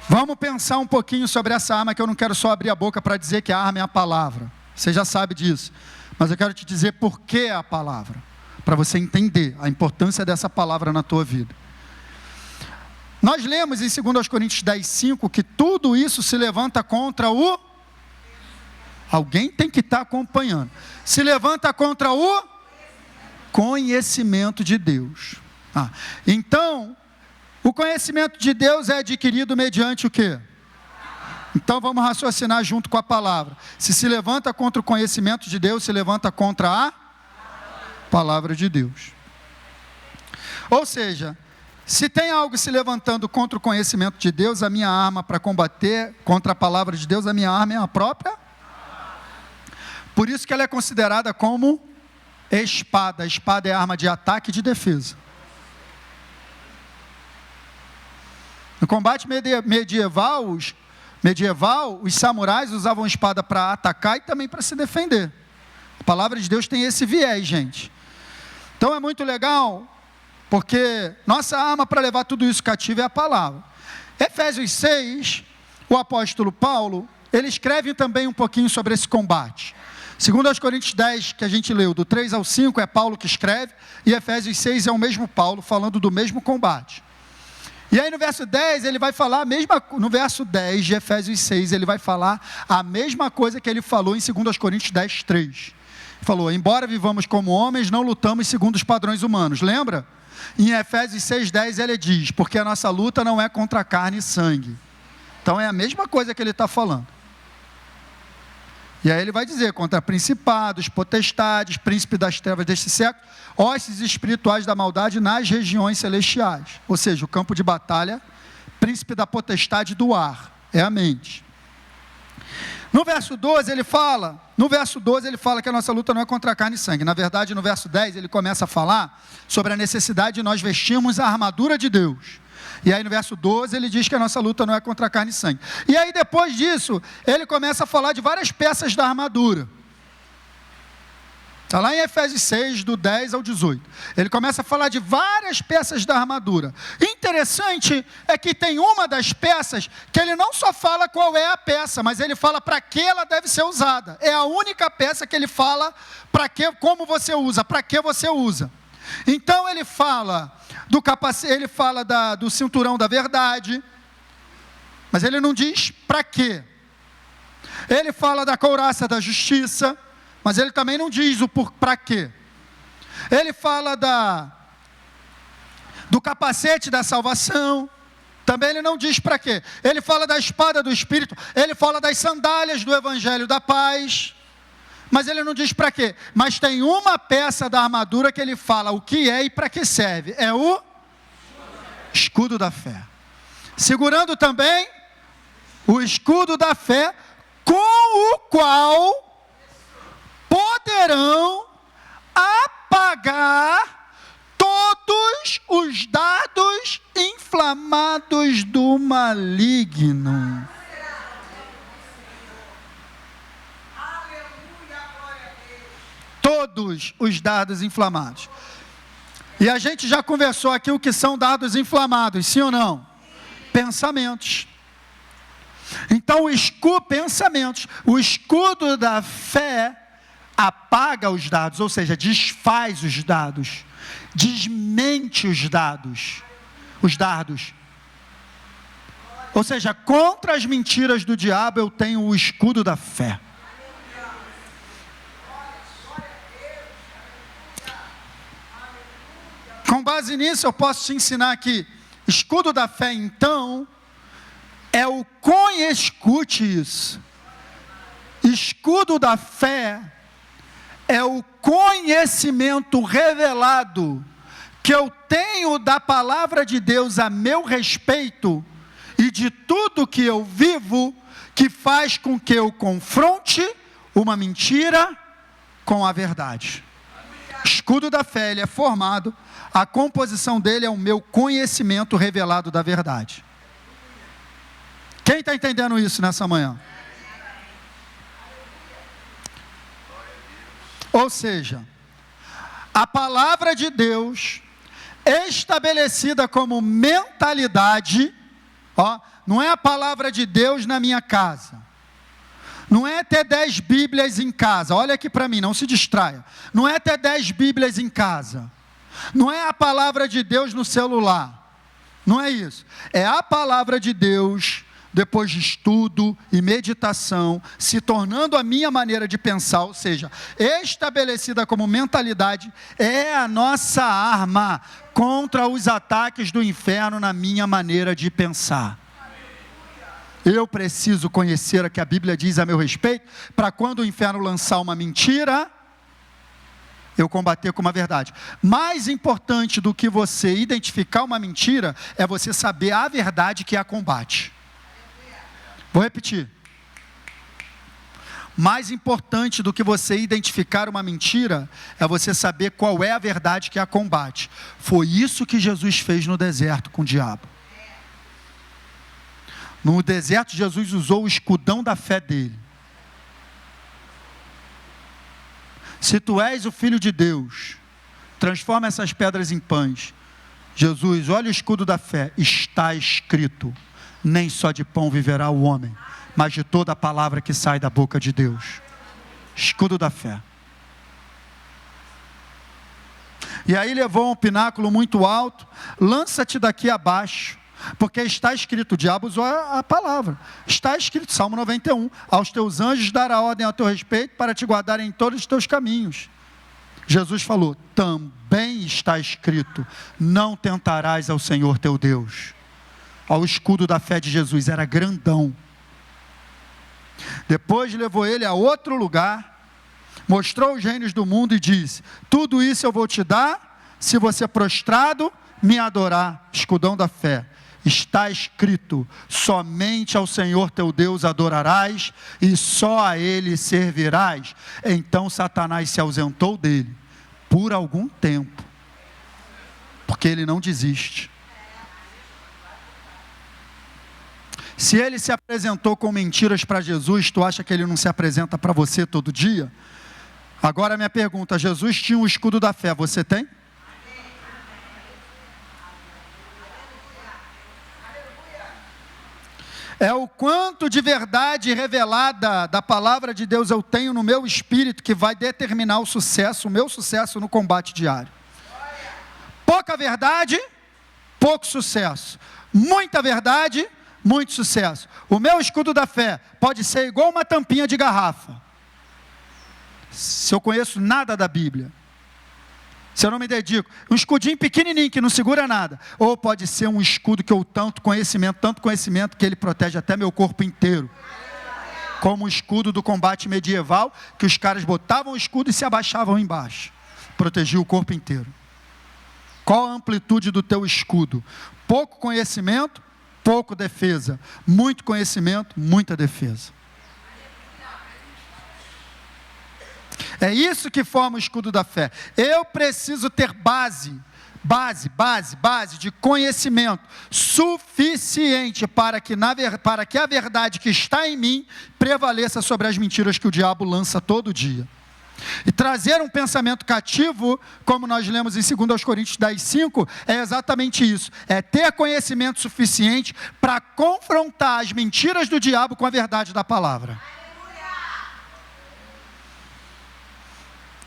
Vamos pensar um pouquinho sobre essa arma, que eu não quero só abrir a boca para dizer que a arma é a palavra. Você já sabe disso, mas eu quero te dizer por que a palavra, para você entender a importância dessa palavra na tua vida. Nós lemos em 2 Coríntios 10:5 que tudo isso se levanta contra o... Alguém tem que estar acompanhando. Se levanta contra o conhecimento de Deus. Então, o conhecimento de Deus é adquirido mediante o quê? Então vamos raciocinar junto com a palavra. Se levanta contra o conhecimento de Deus, se levanta contra a palavra de Deus. Ou seja, se tem algo se levantando contra o conhecimento de Deus, a minha arma para combater contra a palavra de Deus, a minha arma é a própria. Por isso que ela é considerada como espada. A espada é arma de ataque e de defesa. No combate medieval, os samurais usavam espada para atacar e também para se defender. A palavra de Deus tem esse viés, gente. Então é muito legal, porque nossa arma para levar tudo isso cativo é a palavra. Efésios 6, o apóstolo Paulo, ele escreve também um pouquinho sobre esse combate. 2 Coríntios 10, que a gente leu, do 3 ao 5, é Paulo que escreve, e Efésios 6 é o mesmo Paulo, falando do mesmo combate. E aí no verso 10, ele vai falar no verso 10 de Efésios 6, ele vai falar a mesma coisa que ele falou em 2 Coríntios 10, 3. Falou, embora vivamos como homens, não lutamos segundo os padrões humanos. Lembra? Em Efésios 6, 10 ele diz, porque a nossa luta não é contra carne e sangue. Então é a mesma coisa que ele está falando. E aí ele vai dizer, contra principados, potestades, príncipe das trevas deste século, hostes espirituais da maldade nas regiões celestiais. Ou seja, o campo de batalha, príncipe da potestade do ar, é a mente. No verso 12 ele fala que a nossa luta não é contra carne e sangue. Na verdade, no verso 10 ele começa a falar sobre a necessidade de nós vestirmos a armadura de Deus. E aí no verso 12 ele diz que a nossa luta não é contra carne e sangue. E aí depois disso, ele começa a falar de várias peças da armadura. Está lá em Efésios 6, do 10 ao 18. Ele começa a falar de várias peças da armadura. Interessante é que tem uma das peças que ele não só fala qual é a peça, mas ele fala para que ela deve ser usada. É a única peça que ele fala para que, como você usa, para que você usa. Então ele fala do capacete, ele fala do cinturão da verdade, mas ele não diz para quê. Ele fala da couraça da justiça, mas ele também não diz o para quê. Ele fala do capacete da salvação, também ele não diz para quê. Ele fala da espada do Espírito, ele fala das sandálias do Evangelho da Paz, mas ele não diz para quê. Mas tem uma peça da armadura que ele fala o que é e para que serve. É o escudo da fé. Segurando também o escudo da fé, com o qual poderão apagar todos os dardos inflamados do maligno. Todos os dardos inflamados. E a gente já conversou aqui o que são dardos inflamados, sim ou não? Pensamentos. Então pensamentos. O escudo da fé apaga os dados, ou seja, desfaz os dados, desmente os dardos. Ou seja, contra as mentiras do diabo eu tenho o escudo da fé. Com base nisso eu posso te ensinar que escudo da fé então é escute isso. Escudo da fé é o conhecimento revelado que eu tenho da palavra de Deus a meu respeito e de tudo que eu vivo, que faz com que eu confronte uma mentira com a verdade. Escudo da fé, ele é formado, a composição dele é o meu conhecimento revelado da verdade. Quem está entendendo isso nessa manhã? Ou seja, a palavra de Deus, estabelecida como mentalidade, não é a palavra de Deus na minha casa, não é ter 10 Bíblias em casa, olha aqui para mim, não se distraia, não é ter 10 Bíblias em casa, não é a palavra de Deus no celular, não é isso, é a palavra de Deus, depois de estudo e meditação, se tornando a minha maneira de pensar, ou seja, estabelecida como mentalidade, é a nossa arma contra os ataques do inferno na minha maneira de pensar. Eu preciso conhecer o que a Bíblia diz a meu respeito, para quando o inferno lançar uma mentira, eu combater com uma verdade. Mais importante do que você identificar uma mentira, é você saber a verdade que a combate. Vou repetir. Mais importante do que você identificar uma mentira, é você saber qual é a verdade que a combate. Foi isso que Jesus fez no deserto com o diabo. No deserto, Jesus usou o escudão da fé dele. Se tu és o Filho de Deus, transforma essas pedras em pães. Jesus, olha o escudo da fé, está escrito: nem só de pão viverá o homem, mas de toda a palavra que sai da boca de Deus. Escudo da fé. E aí levou um pináculo muito alto, lança-te daqui abaixo, porque está escrito, o diabo usou a palavra, está escrito, Salmo 91, aos teus anjos dará ordem a teu respeito, para te guardarem em todos os teus caminhos. Jesus falou, também está escrito, não tentarás ao Senhor teu Deus. O escudo da fé de Jesus era grandão. Depois levou ele a outro lugar, mostrou os reinos do mundo e disse, tudo isso eu vou te dar, se você prostrado me adorar. Escudão da fé. Está escrito, somente ao Senhor teu Deus adorarás, e só a Ele servirás. Então Satanás se ausentou dele, por algum tempo, porque ele não desiste. Se ele se apresentou com mentiras para Jesus, tu acha que ele não se apresenta para você todo dia? Agora minha pergunta, Jesus tinha um escudo da fé, você tem? É o quanto de verdade revelada da palavra de Deus eu tenho no meu espírito que vai determinar o sucesso, o meu sucesso no combate diário. Pouca verdade, pouco sucesso. Muita verdade, muito sucesso. O meu escudo da fé pode ser igual uma tampinha de garrafa. Se eu conheço nada da Bíblia, se eu não me dedico, um escudinho pequenininho que não segura nada, ou pode ser um escudo que eu tanto conhecimento que ele protege até meu corpo inteiro, como o escudo do combate medieval, que os caras botavam o escudo e se abaixavam embaixo, protegia o corpo inteiro. Qual a amplitude do teu escudo? Pouco conhecimento, pouco defesa, muito conhecimento, muita defesa. É isso que forma o escudo da fé. Eu preciso ter base de conhecimento suficiente para que a verdade que está em mim prevaleça sobre as mentiras que o diabo lança todo dia. E trazer um pensamento cativo, como nós lemos em 2 Coríntios 10:5, é exatamente isso. É ter conhecimento suficiente para confrontar as mentiras do diabo com a verdade da palavra.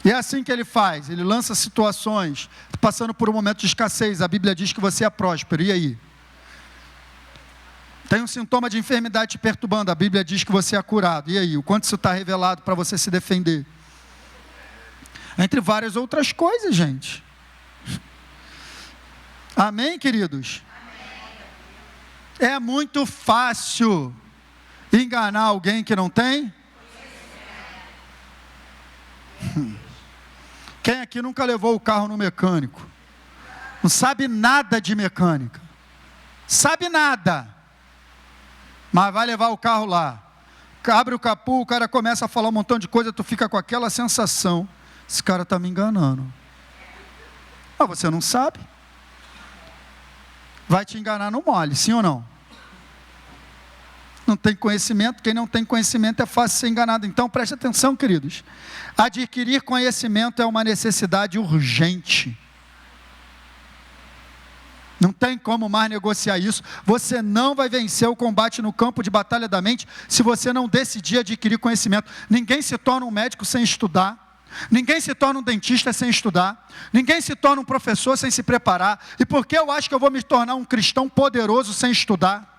E é assim que ele faz, ele lança situações, passando por um momento de escassez, a Bíblia diz que você é próspero, e aí? Tem um sintoma de enfermidade te perturbando, a Bíblia diz que você é curado, e aí? O quanto isso está revelado para você se defender? Entre várias outras coisas, gente. Amém, queridos? Amém. É muito fácil enganar alguém que não tem? Quem aqui nunca levou o carro no mecânico? Não sabe nada de mecânica. Sabe nada. Mas vai levar o carro lá. Abre o capô, o cara começa a falar um montão de coisa, tu fica com aquela sensação. Esse cara está me enganando. Mas você não sabe. Vai te enganar no mole, sim ou não? Não tem conhecimento, quem não tem conhecimento é fácil ser enganado. Então preste atenção, queridos. Adquirir conhecimento é uma necessidade urgente. Não tem como mais negociar isso. Você não vai vencer o combate no campo de batalha da mente se você não decidir adquirir conhecimento. Ninguém se torna um médico sem estudar. Ninguém se torna um dentista sem estudar. Ninguém se torna um professor sem se preparar. E por que eu acho que eu vou me tornar um cristão poderoso sem estudar?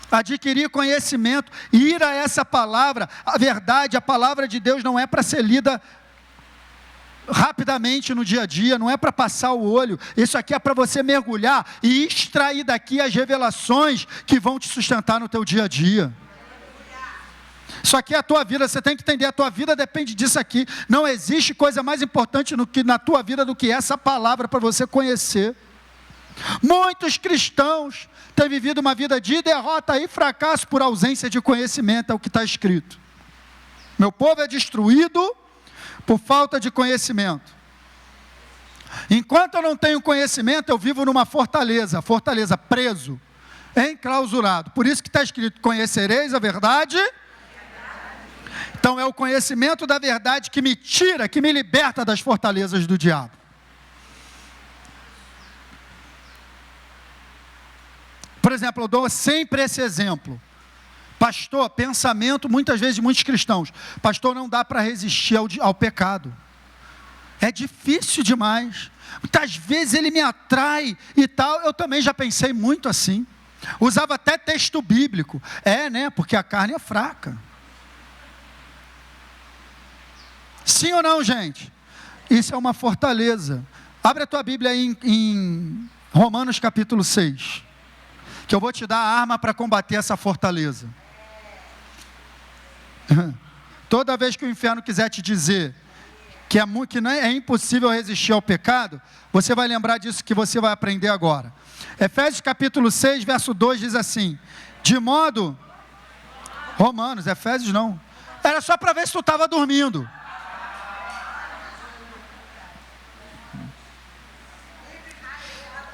Adquirir conhecimento, ir a essa palavra, a verdade, a palavra de Deus não é para ser lida rapidamente no dia a dia, não é para passar o olho, isso aqui é para você mergulhar e extrair daqui as revelações que vão te sustentar no teu dia a dia. Isso aqui é a tua vida, você tem que entender, a tua vida depende disso aqui, não existe coisa mais importante na tua vida do que essa palavra para você conhecer. Muitos cristãos têm vivido uma vida de derrota e fracasso por ausência de conhecimento, é o que está escrito. Meu povo é destruído por falta de conhecimento. Enquanto eu não tenho conhecimento, eu vivo numa fortaleza preso, enclausurado. Por isso que está escrito, conhecereis a verdade. Então é o conhecimento da verdade que me tira, que me liberta das fortalezas do diabo. Por exemplo, eu dou sempre esse exemplo. Pastor, pensamento muitas vezes de muitos cristãos. Pastor, não dá para resistir ao pecado. É difícil demais. Muitas vezes ele me atrai e tal. Eu também já pensei muito assim. Usava até texto bíblico. Porque a carne é fraca. Sim ou não, gente? Isso é uma fortaleza. Abre a tua Bíblia aí em Romanos capítulo 6. Que eu vou te dar a arma para combater essa fortaleza. Toda vez que o inferno quiser te dizer que é impossível resistir ao pecado, você vai lembrar disso que você vai aprender agora. Efésios capítulo 6, verso 2 diz assim, de modo... Romanos, Efésios não. Era só para ver se tu estava dormindo.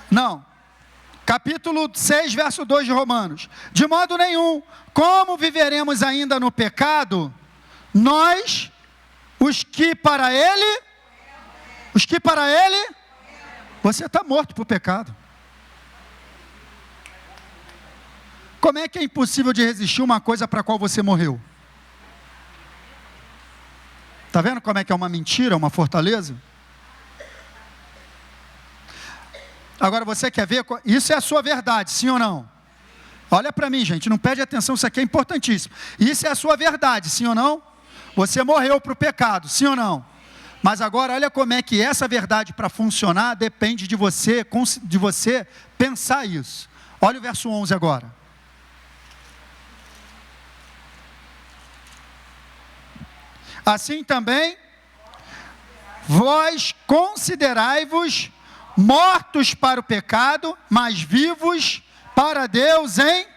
Não, Capítulo 6, verso 2 de Romanos. De modo nenhum, como viveremos ainda no pecado, nós, os que para ele, você está morto para o pecado. Como é que é impossível de resistir uma coisa para a qual você morreu? Está vendo como é que é uma mentira, uma fortaleza? Agora você quer ver, isso é a sua verdade, sim ou não? Olha para mim, gente, não perde atenção, isso aqui é importantíssimo. Isso é a sua verdade, sim ou não? Você morreu para o pecado, sim ou não? Mas agora olha como é que essa verdade para funcionar depende de você pensar isso. Olha o verso 11 agora. Assim também, vós considerai-vos mortos para o pecado, mas vivos para Deus em...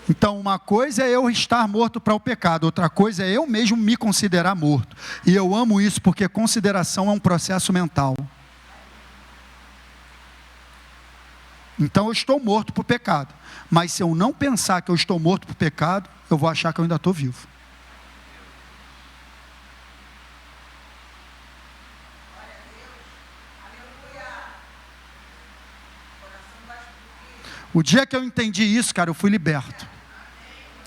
Então, uma coisa é eu estar morto para o pecado, outra coisa é eu mesmo me considerar morto. E eu amo isso porque consideração é um processo mental. Então, eu estou morto para o pecado. Mas se eu não pensar que eu estou morto para o pecado, eu vou achar que eu ainda estou vivo. O dia que eu entendi isso, cara, eu fui liberto.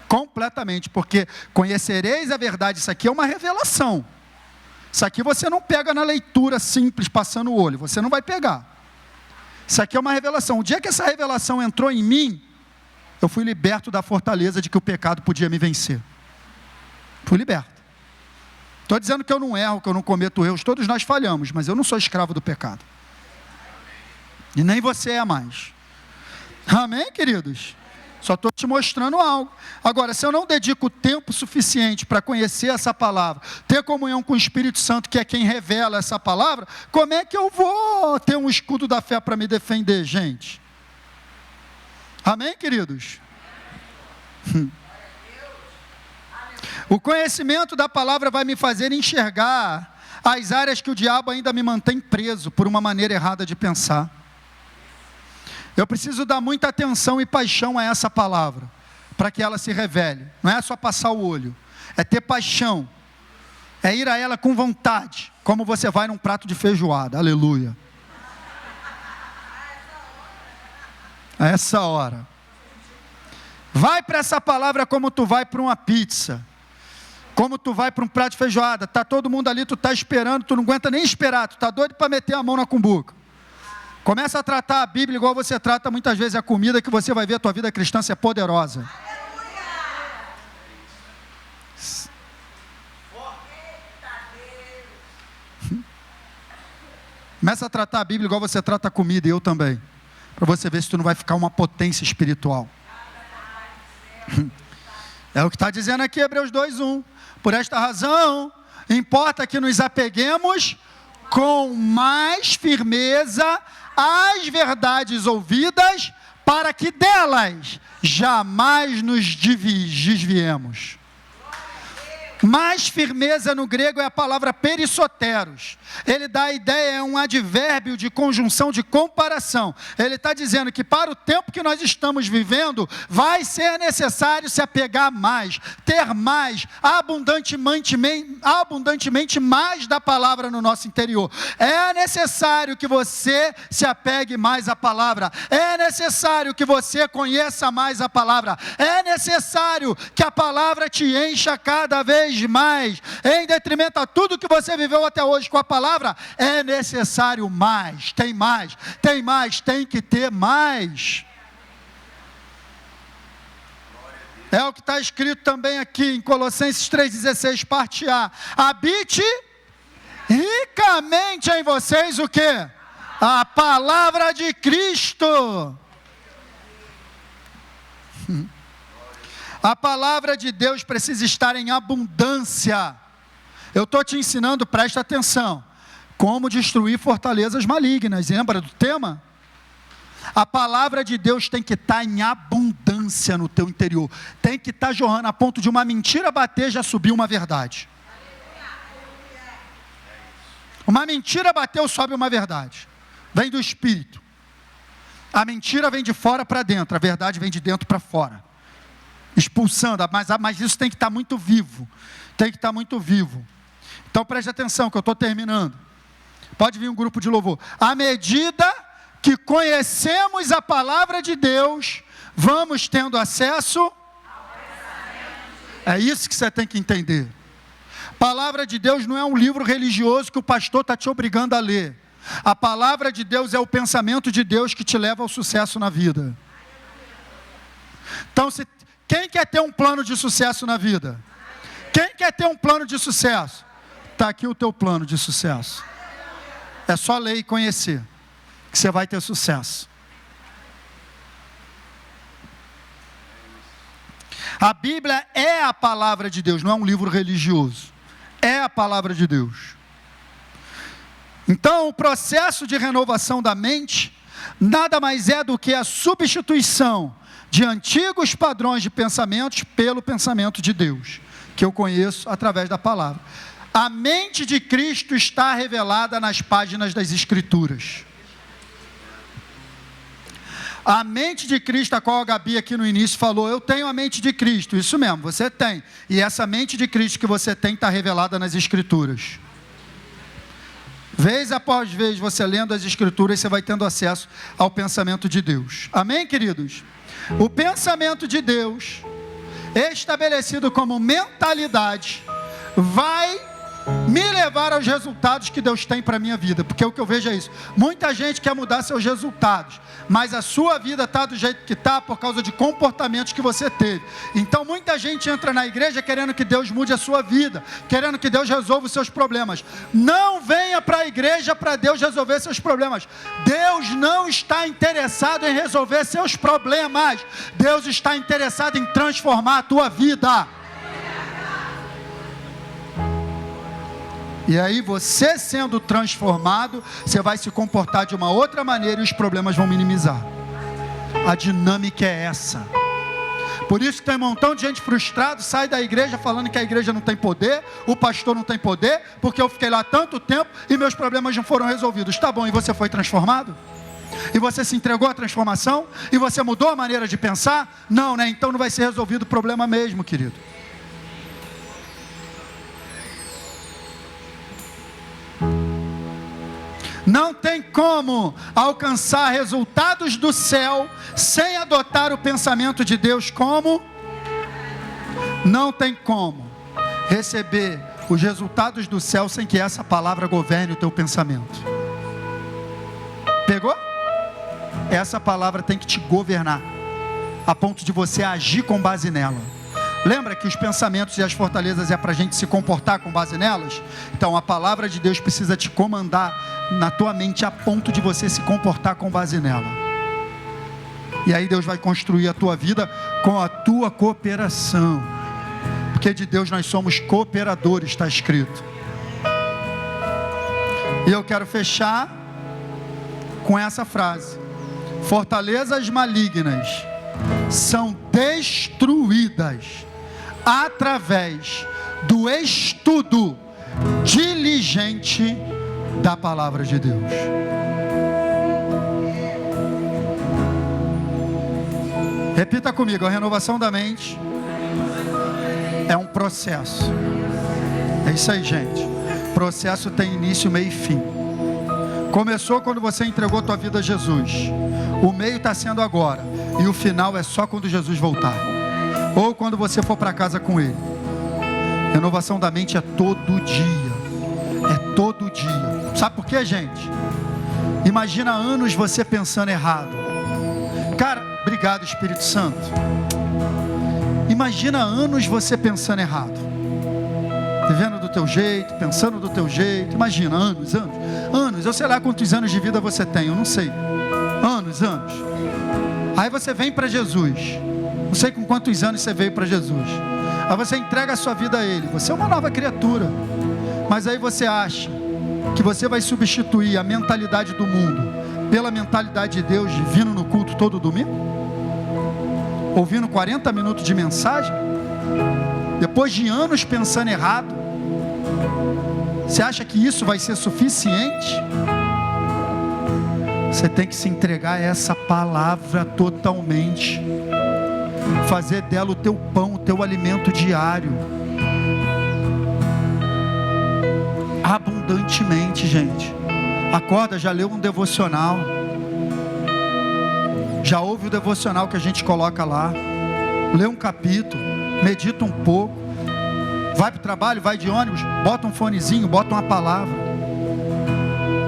Completamente, porque conhecereis a verdade, isso aqui é uma revelação. Isso aqui você não pega na leitura simples, passando o olho, você não vai pegar. Isso aqui é uma revelação. O dia que essa revelação entrou em mim, eu fui liberto da fortaleza de que o pecado podia me vencer. Fui liberto. Estou dizendo que eu não erro, que eu não cometo erros, todos nós falhamos, mas eu não sou escravo do pecado. E nem você é mais. Amém, queridos? Só estou te mostrando algo. Agora, se eu não dedico tempo suficiente para conhecer essa palavra, ter comunhão com o Espírito Santo, que é quem revela essa palavra, como é que eu vou ter um escudo da fé para me defender, gente? Amém, queridos? O conhecimento da palavra vai me fazer enxergar as áreas que o diabo ainda me mantém preso por uma maneira errada de pensar. Eu preciso dar muita atenção e paixão a essa palavra, para que ela se revele. Não é só passar o olho, é ter paixão, é ir a ela com vontade, como você vai num prato de feijoada, aleluia. A essa hora. Vai para essa palavra como tu vai para uma pizza, como tu vai para um prato de feijoada, está todo mundo ali, tu está esperando, tu não aguenta nem esperar, tu está doido para meter a mão na cumbuca. Começa a tratar a Bíblia igual você trata muitas vezes a comida, que você vai ver a tua vida cristã ser poderosa. Começa a tratar a Bíblia igual você trata a comida, e eu também. Para você ver se tu não vai ficar uma potência espiritual. É o que está dizendo aqui Hebreus 2:1. Por esta razão, importa que nos apeguemos com mais firmeza às verdades ouvidas, para que delas jamais nos desviemos. Mais firmeza no grego é a palavra perissoteros. Ele dá a ideia, é um advérbio de conjunção, de comparação. Ele está dizendo que para o tempo que nós estamos vivendo, vai ser necessário se apegar mais, ter mais, abundantemente mais da palavra no nosso interior. É necessário que você se apegue mais à palavra. É necessário que você conheça mais a palavra. É necessário que a palavra te encha cada vez mais, em detrimento a tudo que você viveu até hoje com a palavra. É necessário mais, tem que ter mais. É o que está escrito também aqui em Colossenses 3,16, parte A. Habite ricamente em vocês o quê? A palavra de Cristo. A palavra de Deus precisa estar em abundância. Eu estou te ensinando, presta atenção, como destruir fortalezas malignas. Lembra do tema? A palavra de Deus tem que estar em abundância no teu interior. Tem que estar jorrando a ponto de uma mentira bater, já subir uma verdade. Uma mentira bateu, sobe uma verdade. Vem do Espírito. A mentira vem de fora para dentro, a verdade vem de dentro para fora. Expulsando, mas isso tem que estar muito vivo. Tem que estar muito vivo. Então preste atenção que eu estou terminando. Pode vir um grupo de louvor. À medida que conhecemos a palavra de Deus, vamos tendo acesso. É isso que você tem que entender. Palavra de Deus não é um livro religioso que o pastor está te obrigando a ler. A palavra de Deus é o pensamento de Deus que te leva ao sucesso na vida. Então, quem quer ter um plano de sucesso na vida? Quem quer ter um plano de sucesso? Está aqui o teu plano de sucesso. É só ler e conhecer, que você vai ter sucesso. A Bíblia é a palavra de Deus, não é um livro religioso. É a palavra de Deus. Então, o processo de renovação da mente nada mais é do que a substituição de antigos padrões de pensamentos pelo pensamento de Deus, que eu conheço através da palavra. A mente de Cristo está revelada nas páginas das Escrituras. A mente de Cristo, a qual a Gabi aqui no início falou, eu tenho a mente de Cristo, isso mesmo, você tem. E essa mente de Cristo que você tem está revelada nas Escrituras. Vez após vez, você lendo as Escrituras, você vai tendo acesso ao pensamento de Deus. Amém, queridos? O pensamento de Deus, estabelecido como mentalidade, vai me levar aos resultados que Deus tem para a minha vida, porque o que eu vejo é isso, muita gente quer mudar seus resultados, mas a sua vida está do jeito que está por causa de comportamentos que você teve. Então muita gente entra na igreja querendo que Deus mude a sua vida, querendo que Deus resolva os seus problemas. Não venha para a igreja para Deus resolver seus problemas. Deus não está interessado em resolver seus problemas, Deus está interessado em transformar a tua vida. E aí você sendo transformado, você vai se comportar de uma outra maneira e os problemas vão minimizar. A dinâmica é essa. Por isso que tem um montão de gente frustrado, sai da igreja falando que a igreja não tem poder, o pastor não tem poder, porque eu fiquei lá tanto tempo e meus problemas não foram resolvidos. Tá bom, e você foi transformado? E você se entregou à transformação? E você mudou a maneira de pensar? Não, né? Então não vai ser resolvido o problema mesmo, querido. Não tem como alcançar resultados do céu sem adotar o pensamento de Deus como? Não tem como receber os resultados do céu sem que essa palavra governe o teu pensamento. Pegou? Essa palavra tem que te governar, a ponto de você agir com base nela. Lembra que os pensamentos e as fortalezas é para a gente se comportar com base nelas? Então a palavra de Deus precisa te comandar na tua mente a ponto de você se comportar com base nela. E aí Deus vai construir a tua vida com a tua cooperação. Porque de Deus nós somos cooperadores, está escrito. E eu quero fechar com essa frase: fortalezas malignas são destruídas através do estudo diligente da palavra de Deus. Repita comigo: a renovação da mente é um processo. É isso aí, gente. Processo tem início, meio e fim. Começou quando você entregou tua vida a Jesus. O meio está sendo agora. E o final é só quando Jesus voltar. Ou quando você for para casa com Ele. Renovação da mente é todo dia. É todo dia. Sabe por quê, gente? Imagina anos você pensando errado. Cara, obrigado, Espírito Santo. Imagina anos você pensando errado. Vivendo do teu jeito, pensando do teu jeito. Imagina, anos. Eu sei lá quantos anos de vida você tem, eu não sei. Anos. Aí você vem para Jesus. Não sei com quantos anos você veio para Jesus. Aí você entrega a sua vida a Ele. Você é uma nova criatura. Mas aí você acha que você vai substituir a mentalidade do mundo pela mentalidade de Deus, vindo no culto todo domingo? Ouvindo 40 minutos de mensagem? Depois de anos pensando errado? Você acha que isso vai ser suficiente? Você tem que se entregar a essa palavra totalmente. Fazer dela o teu pão, o teu alimento diário. Abundantemente, gente. Acorda, já leu um devocional. Já ouve o devocional que a gente coloca lá. Lê um capítulo, medita um pouco. Vai para o trabalho, vai de ônibus, bota um fonezinho, bota uma palavra.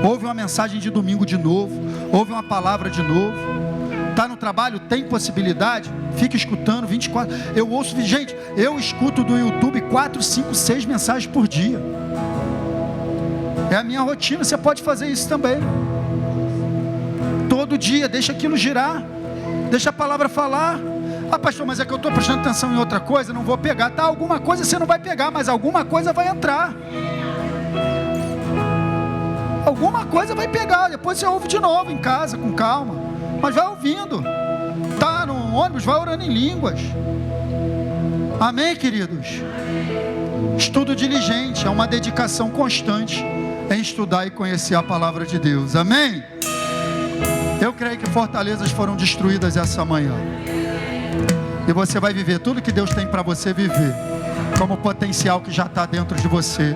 Ouve uma mensagem de domingo de novo. Ouve uma palavra de novo. Está no trabalho, tem possibilidade? Fica escutando 24. Eu ouço, gente, eu escuto do YouTube 4, 5, 6 mensagens por dia. É a minha rotina, você pode fazer isso também. Todo dia, deixa aquilo girar. Deixa a palavra falar. Ah, pastor, mas é que eu estou prestando atenção em outra coisa, não vou pegar. Tá, alguma coisa você não vai pegar, mas alguma coisa vai entrar. Alguma coisa vai pegar, depois você ouve de novo em casa, com calma. Mas vai ouvindo. Tá no ônibus, vai orando em línguas. Amém, queridos? Estudo diligente, é uma dedicação constante em estudar e conhecer a palavra de Deus. Amém? Eu creio que fortalezas foram destruídas essa manhã. E você vai viver tudo que Deus tem para você viver, como potencial que já está dentro de você,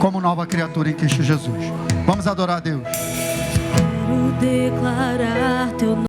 como nova criatura em Cristo Jesus. Vamos adorar a Deus. Quero declarar teu nome.